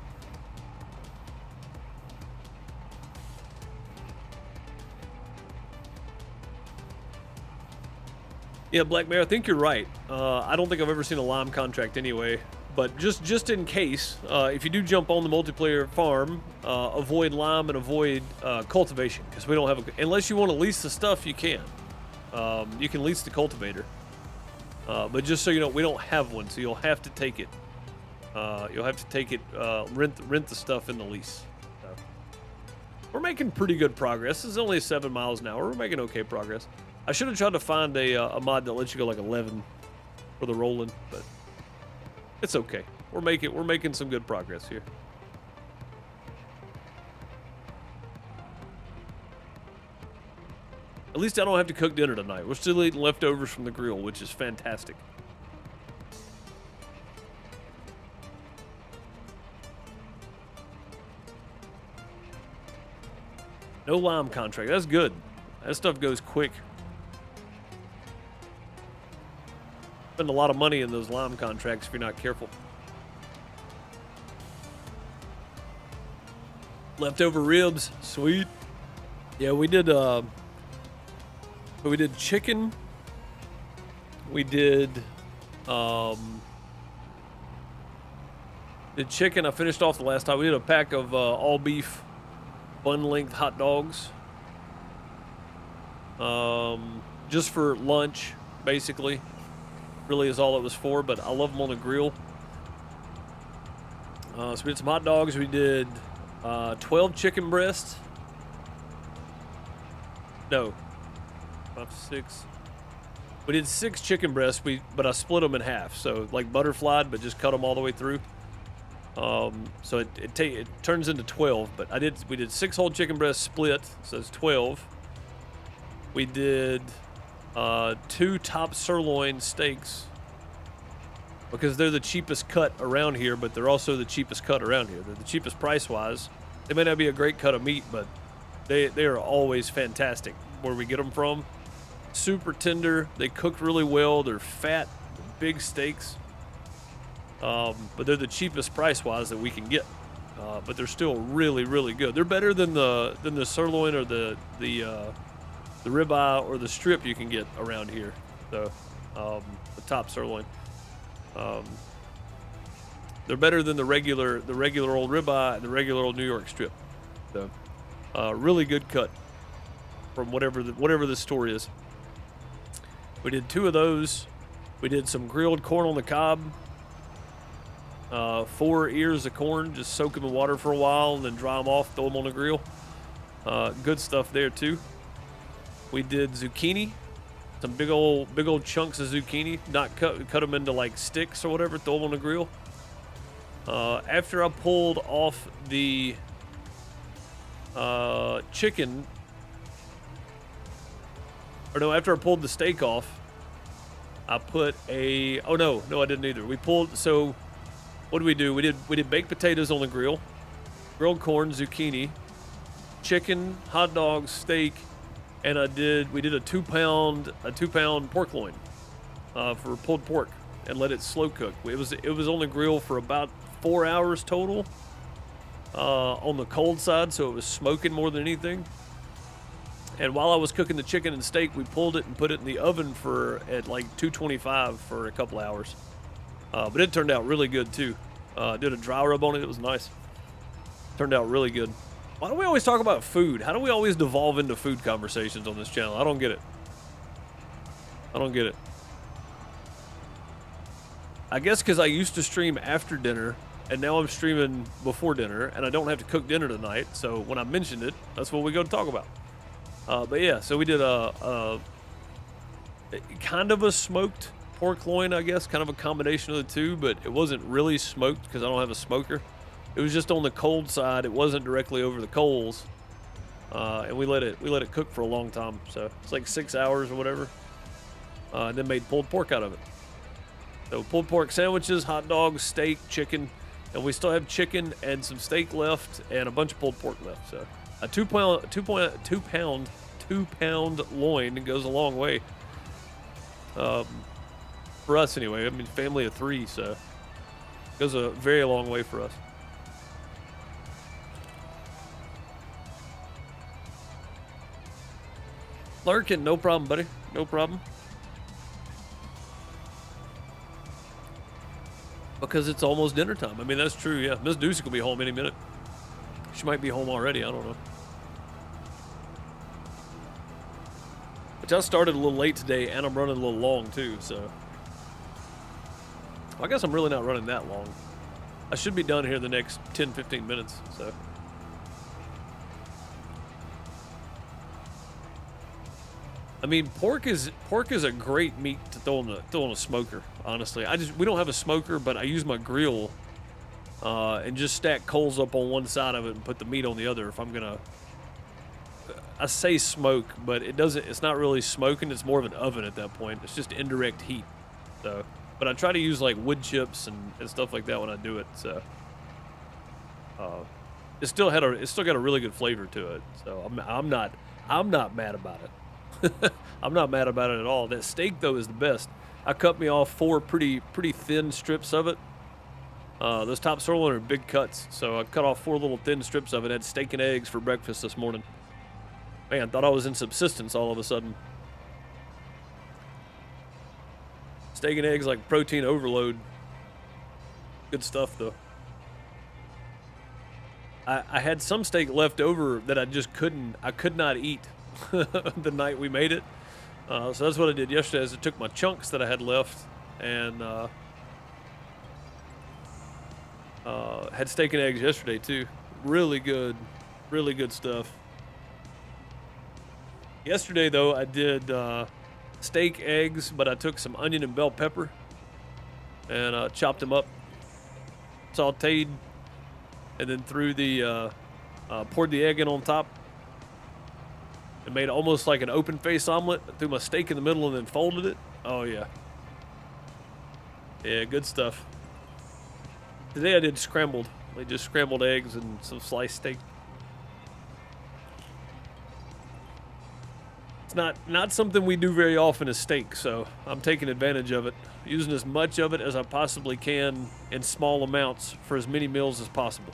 Yeah, Black Mare, I think you're right. I don't think I've ever seen a lime contract anyway. But just in case, if you do jump on the multiplayer farm, avoid lime and avoid cultivation, because we don't have a... Unless you want to lease the stuff, you can. You can lease the cultivator. But just so you know, we don't have one, so you'll have to take it. You'll have to take it, rent the stuff in the lease. So, we're making pretty good progress. This is only 7 miles an hour. We're making okay progress. I should have tried to find a mod that lets you go like 11 for the rolling, but it's okay. We're making some good progress here. At least I don't have to cook dinner tonight. We're still eating leftovers from the grill, which is fantastic. No lime contract. That's good. That stuff goes quick. Spend a lot of money in those lime contracts if you're not careful. Leftover ribs, sweet. Yeah, we did chicken. We did chicken. I finished off the last time. We did a pack of all beef bun length hot dogs. Just for lunch, basically. Really is all it was for, but I love them on the grill. So we did some hot dogs. We did 12 chicken breasts. No. 5, 6. We did 6 chicken breasts, but I split them in half. So like butterflied, but just cut them all the way through. So it turns into 12, but we did 6 whole chicken breasts split, so it's 12. We did 2 top sirloin steaks because they're the cheapest cut around here, but they're also the cheapest cut around here. They're the cheapest price-wise. They may not be a great cut of meat, but they are always fantastic where we get them from. Super tender. They cook really well. They're fat, big steaks. But they're the cheapest price-wise that we can get. But they're still really, really good. They're better than the sirloin or the ribeye or the strip you can get around here. So the top sirloin. They're better than the regular old ribeye and the regular old New York strip. So really good cut from whatever the store is. We did 2 of those. We did some grilled corn on the cob. 4 ears of corn, just soak them in water for a while and then dry them off, throw them on the grill. Good stuff there too. We did zucchini, some big old chunks of zucchini, not cut them into like sticks or whatever, throw them on the grill. After I pulled off the chicken, or no, after I pulled the steak off, I put oh no, I didn't either. So what did we do? We did baked potatoes on the grill, grilled corn, zucchini, chicken, hot dogs, steak, and we did a 2-pound pork loin for pulled pork and let it slow cook. It was on the grill for about 4 hours total on the cold side, so it was smoking more than anything. And while I was cooking the chicken and steak, we pulled it and put it in the oven at like 225 for a couple hours. But it turned out really good too. Did a dry rub on it. It was nice. Turned out really good. Why do we always talk about food? How do we always devolve into food conversations on this channel? I don't get it. I guess because I used to stream after dinner, and now I'm streaming before dinner, and I don't have to cook dinner tonight. So when I mentioned it, that's what we go to talk about. But yeah, so we did a kind of a smoked pork loin, I guess, kind of a combination of the two, but it wasn't really smoked because I don't have a smoker. It was just on the cold side. It wasn't directly over the coals, and we let it cook for a long time. So it's like 6 hours or whatever, and then made pulled pork out of it. So pulled pork sandwiches, hot dogs, steak, chicken, and we still have chicken and some steak left and a bunch of pulled pork left. So a 2 pound loin goes a long way. For us anyway. I mean, family of 3, so it goes a very long way for us. Lurking, no problem, buddy. No problem. Because it's almost dinner time. I mean, that's true, yeah. Miss Ducey will be home any minute. She might be home already, I don't know. But I started a little late today, and I'm running a little long, too, so. I guess I'm really not running that long. I should be done here in the next 10, 15 minutes, so. I mean, pork is a great meat to throw in a smoker. Honestly, we don't have a smoker, but I use my grill and just stack coals up on one side of it and put the meat on the other. If I'm gonna, I say smoke, but it's not really smoking. It's more of an oven at that point. It's just indirect heat. So, but I try to use like wood chips and stuff like that when I do it. So, it's still got a really good flavor to it. So I'm not mad about it. I'm not mad about it at all. That steak though is the best. I cut me off 4 pretty thin strips of it. Those top sirloin are big cuts, so I cut off 4 little thin strips of it. Had steak and eggs for breakfast this morning. Man, thought I was in subsistence all of a sudden. Steak and eggs like protein overload. Good stuff though. I had some steak left over that I could not eat the night we made it. So that's what I did yesterday is I took my chunks that I had left and had steak and eggs yesterday too. Really good stuff. Yesterday though, I did steak, eggs, but I took some onion and bell pepper and chopped them up, sauteed, and then threw the poured the egg in on top. It made almost like an open face omelet. I threw my steak in the middle and then folded it. Oh yeah. Yeah, good stuff. Today I did scrambled. They just scrambled eggs and some sliced steak. It's not something we do very often as steak, so I'm taking advantage of it. Using as much of it as I possibly can in small amounts for as many meals as possible.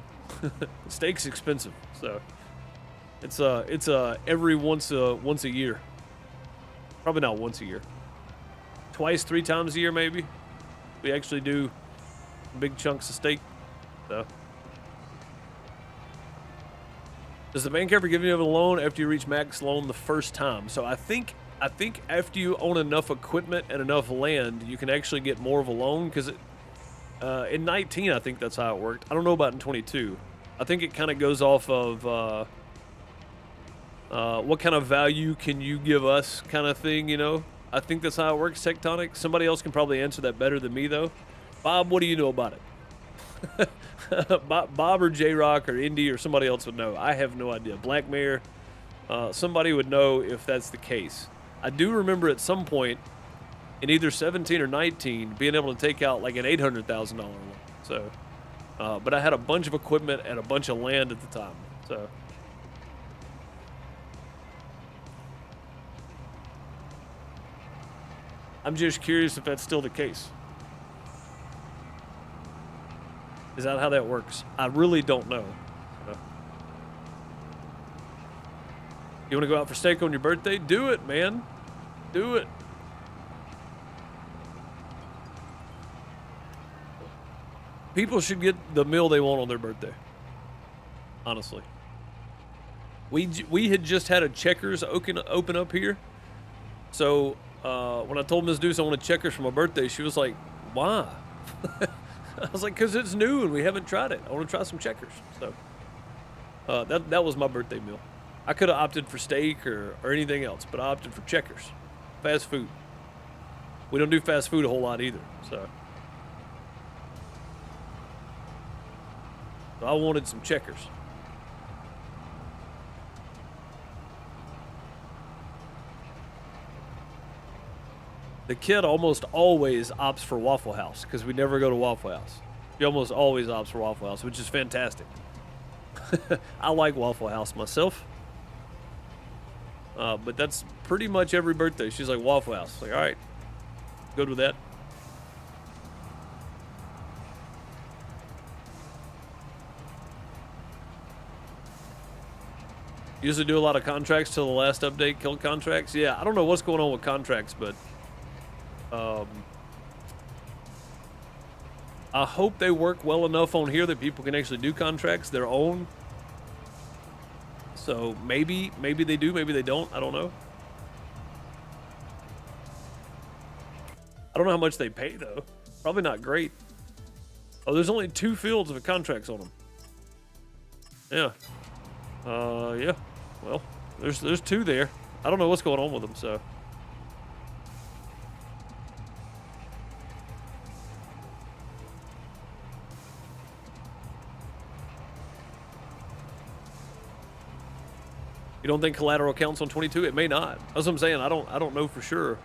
Steak's expensive, so it's every once a year. Probably not once a year. Twice, 3 times a year maybe. We actually do big chunks of steak. So. Does the bank ever give you a loan after you reach max loan the first time? So I think after you own enough equipment and enough land, you can actually get more of a loan because in 19 I think that's how it worked. I don't know about in 22. I think it kind of goes off of what kind of value can you give us kind of thing, you know? I think that's how it works, Tectonic. Somebody else can probably answer that better than me though. Bob, what do you know about it? Bob or J-Rock or Indy or somebody else would know. I have no idea. Black Mare, somebody would know if that's the case. I do remember at some point in either 17 or 19 being able to take out like an $800,000 loan. So, but I had a bunch of equipment and a bunch of land at the time. So, I'm just curious if that's still the case. Is that how that works? I really don't know. You want to go out for steak on your birthday? Do it, man. Do it. People should get the meal they want on their birthday. Honestly. We had just had a Checkers open up here. So when I told Ms. Deuce I wanted Checkers for my birthday, she was like, why? I was like, because it's new and we haven't tried it. I want to try some Checkers. So that was my birthday meal. I could have opted for steak or anything else, but I opted for Checkers. Fast food. We don't do fast food a whole lot either. So I wanted some Checkers. The kid almost always opts for Waffle House because we never go to Waffle House. He almost always opts for Waffle House, which is fantastic. I like Waffle House myself. But that's pretty much every birthday. She's like, Waffle House. Like, all right, good with that. Usually do a lot of contracts till the last update killed contracts. Yeah, I don't know what's going on with contracts, but I hope they work well enough on here that people can actually do contracts their own. So maybe they do, maybe they don't. I don't know. I don't know how much they pay though. Probably not great. Oh, there's only 2 fields with contracts on them. Yeah. Yeah. Well, there's 2 there. I don't know what's going on with them, so. You don't think collateral counts on 22? It may not. That's what I'm saying. I don't know for sure.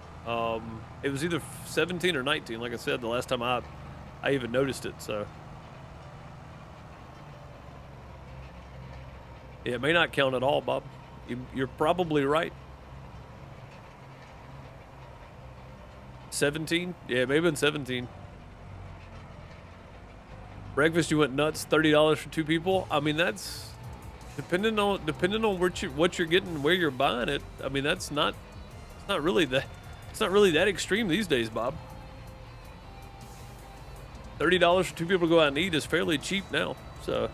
It was either 17 or 19. Like I said, the last time I even noticed it. So yeah, it may not count at all, Bob. You're probably right. 17? Yeah, it may have been 17. Breakfast, you went nuts. $30 for 2 people. I mean, that's depending on what you're getting, where you're buying it. I mean, it's not really that extreme these days, Bob. $30 for 2 people to go out and eat is fairly cheap now. So.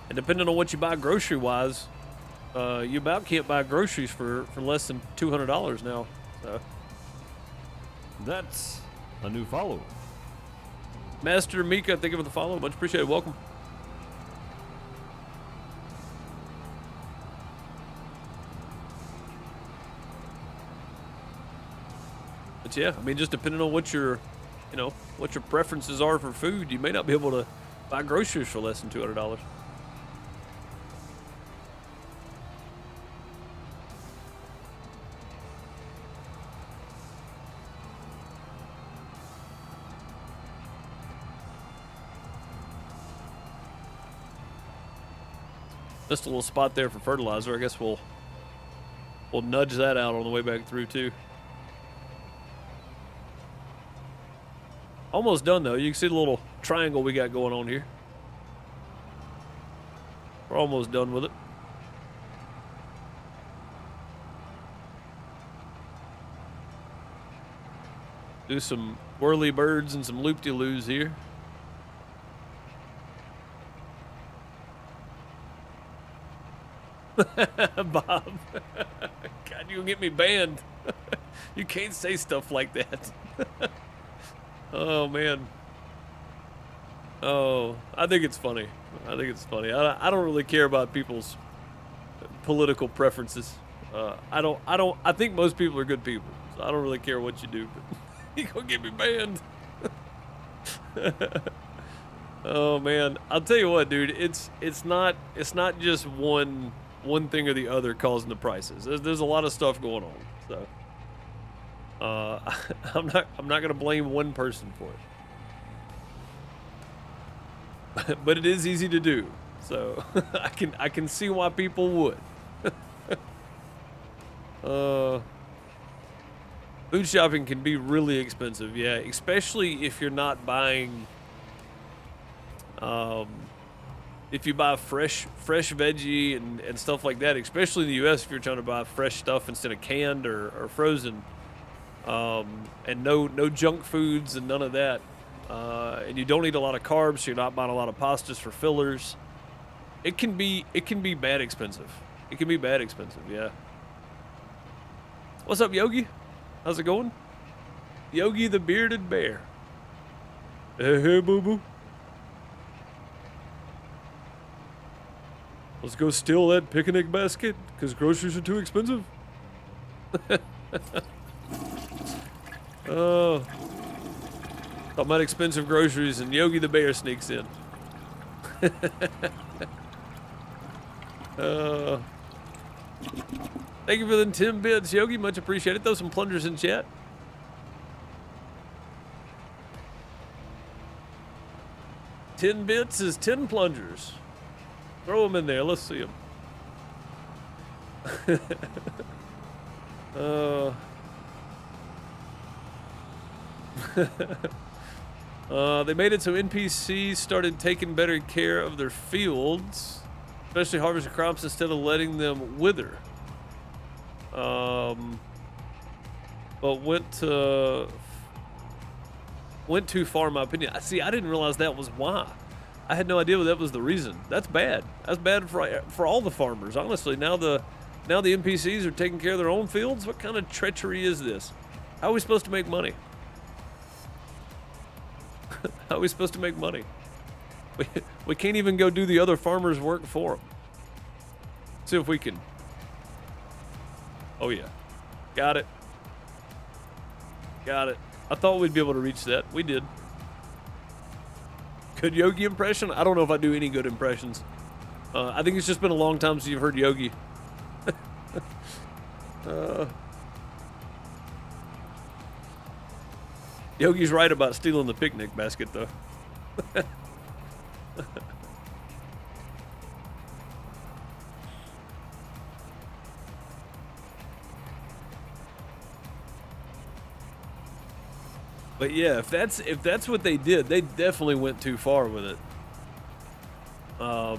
And depending on what you buy grocery-wise, you about can't buy groceries for less than $200 now. So. That's a new follower. Master Mika, thank you for the follow. Much appreciated. Welcome. But yeah, I mean, just depending on what your preferences are for food, you may not be able to buy groceries for less than $200. Just a little spot there for fertilizer. I guess we'll nudge that out on the way back through too. Almost done though. You can see the little triangle we got going on here. We're almost done with it. Do some whirly birds and some loop-de-loos here. Bob. God, you'll get me banned. You can't say stuff like that. Oh, man. Oh, I think it's funny. I don't really care about people's political preferences. I think most people are good people. So I don't really care what you do, but you're gonna get me banned. Oh, man. I'll tell you what, dude, it's not just one thing or the other causing the prices. There's a lot of stuff going on. So I'm not gonna blame one person for it. But it is easy to do. So I can see why people would. Food shopping can be really expensive, yeah, especially if you're not buying if you buy fresh veggie and stuff like that, especially in the U.S. if you're trying to buy fresh stuff instead of canned or frozen, and no junk foods and none of that, and you don't eat a lot of carbs, so you're not buying a lot of pastas for fillers. It can be bad expensive. It can be bad expensive, yeah. What's up, Yogi? How's it going? Yogi the bearded bear. Hey, boo-boo. Let's go steal that picnic basket, because groceries are too expensive. Oh. Talking about expensive groceries, and Yogi the bear sneaks in. Thank you for the 10 bits, Yogi. Much appreciated. Throw some plungers in chat. $10 bits is 10 plungers. Throw them in there. Let's see them. They made it so NPCs started taking better care of their fields, especially harvesting crops instead of letting them wither. But went too far, in my opinion. See, I didn't realize that was why. I had no idea that was the reason. That's bad. That's bad for all the farmers, honestly. Now the NPCs are taking care of their own fields. What kind of treachery is this? How are we supposed to make money? How are we supposed to make money? We can't even go do the other farmers' work for them. See if we can. Oh yeah, got it. I thought we'd be able to reach that. We did. Good Yogi impression? I don't know if I do any good impressions. I think it's just been a long time since you've heard Yogi. Yogi's right about stealing the picnic basket, though. But yeah, if that's what they did, they definitely went too far with it. I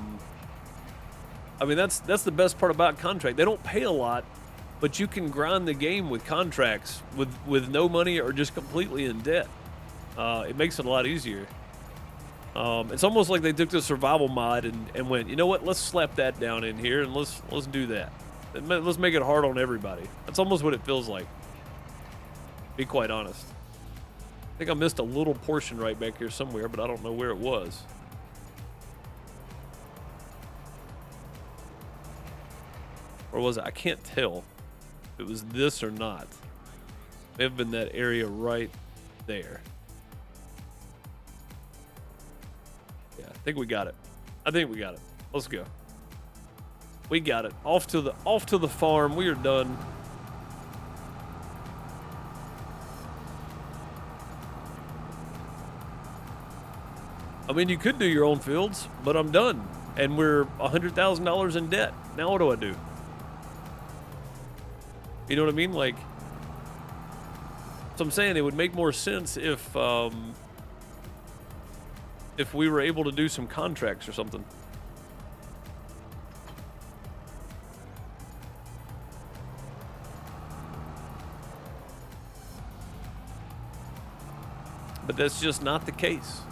mean, that's the best part about contract. They don't pay a lot, but you can grind the game with contracts with no money or just completely in debt. It makes it a lot easier. It's almost like they took the survival mod and went, you know what? Let's slap that down in here and let's do that. Let's make it hard on everybody. That's almost what it feels like. Be quite honest. I think I missed a little portion right back here somewhere, but I don't know where it was. Or was it? I can't tell if it was this or not. May have been that area right there. Yeah, I think we got it. Let's go. We got it. Off to the farm. We are done. I mean, you could do your own fields, but I'm done. And we're $100,000 in debt. Now what do I do? You know what I mean? Like, so I'm saying it would make more sense if we were able to do some contracts or something. But that's just not the case.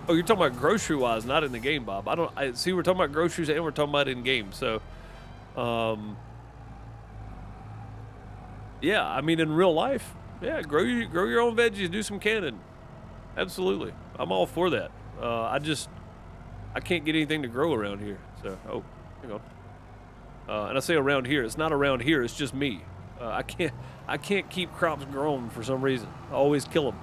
Oh, you're talking about grocery-wise, not in the game, Bob. I see. We're talking about groceries and we're talking about in game. So, yeah. I mean, in real life, yeah. Grow your own veggies. Do some canning. Absolutely, I'm all for that. I can't get anything to grow around here. So, hang on. And I say around here. It's not around here. It's just me. I can't keep crops growing for some reason. I always kill them.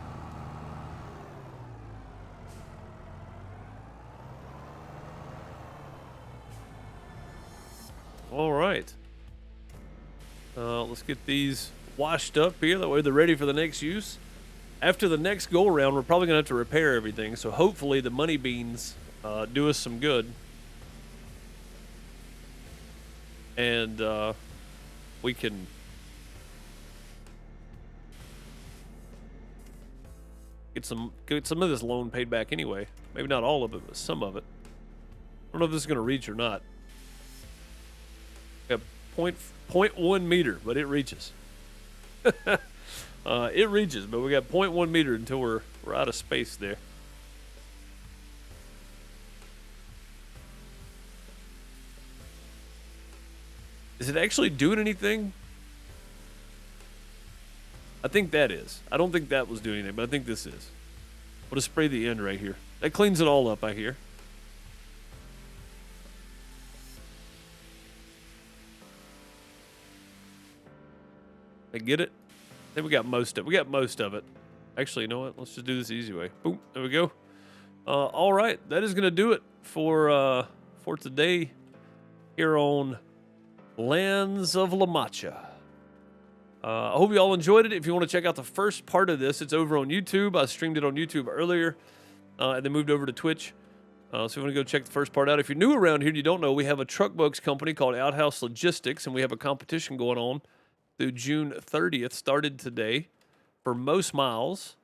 All right. Let's get these washed up here. That way they're ready for the next use. After the next go around, we're probably going to have to repair everything. So hopefully the money beans do us some good. And we can get some of this loan paid back anyway. Maybe not all of it, but some of it. I don't know if this is going to reach or not. Got 0.1 meter, but it reaches. It reaches, but we got 0.1 meter until we're out of space there. Is it actually doing anything? I think that is. I don't think that was doing anything, but I think this is. We'll just spray the end right here. That cleans it all up, I hear. I get it. I think we got most of it. Actually, you know what? Let's just do this the easy way. Boom. There we go. All right. That is going to do it for today here on Lands of La Mancha. I hope you all enjoyed it. If you want to check out the first part of this, it's over on YouTube. I streamed it on YouTube earlier and then moved over to Twitch. So if you want to go check the first part out. If you're new around here and you don't know, we have a truck box company called Outhouse Logistics, and we have a competition going on through June 30th, started today, for most miles.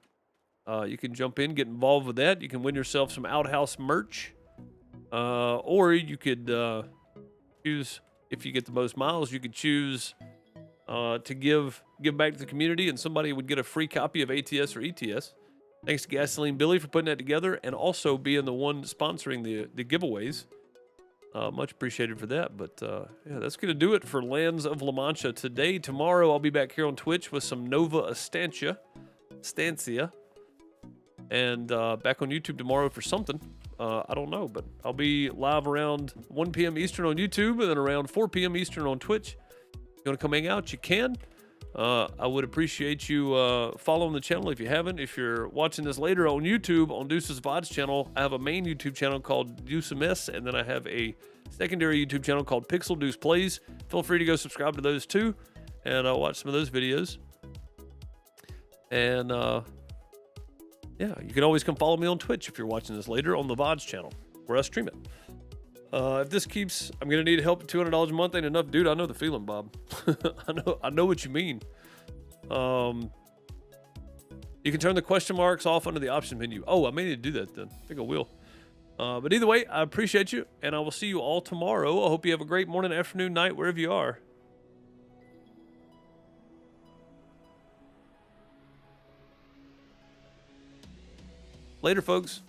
You can jump in, get involved with that. You can win yourself some Outhouse merch. Or you could choose, if you get the most miles, you could choose to give back to the community, and somebody would get a free copy of ATS or ETS. Thanks to Gasoline Billy for putting that together and also being the one sponsoring the giveaways. Much appreciated for that. But yeah, that's going to do it for Lands of La Mancha today. Tomorrow, I'll be back here on Twitch with some Nova Estancia, and back on YouTube tomorrow for something. I don't know, but I'll be live around 1 p.m. Eastern on YouTube and then around 4 p.m. Eastern on Twitch. If you want to come hang out, you can. I would appreciate you following the channel if you haven't. If you're watching this later on YouTube, on Deuce's VODs channel, I have a main YouTube channel called Deuce Miss, and then I have a secondary YouTube channel called Pixel Deuce Plays. Feel free to go subscribe to those too, and watch some of those videos. And yeah, you can always come follow me on Twitch if you're watching this later on the VODs channel, where I stream it. If this keeps, I'm gonna need help. $200 a month ain't enough, dude. I know the feeling, Bob. I know what you mean. You can turn the question marks off under the option menu. Oh, I may need to do that then. I think I will. But either way, I appreciate you, and I will see you all tomorrow. I hope you have a great morning, afternoon, night, wherever you are. Later, folks.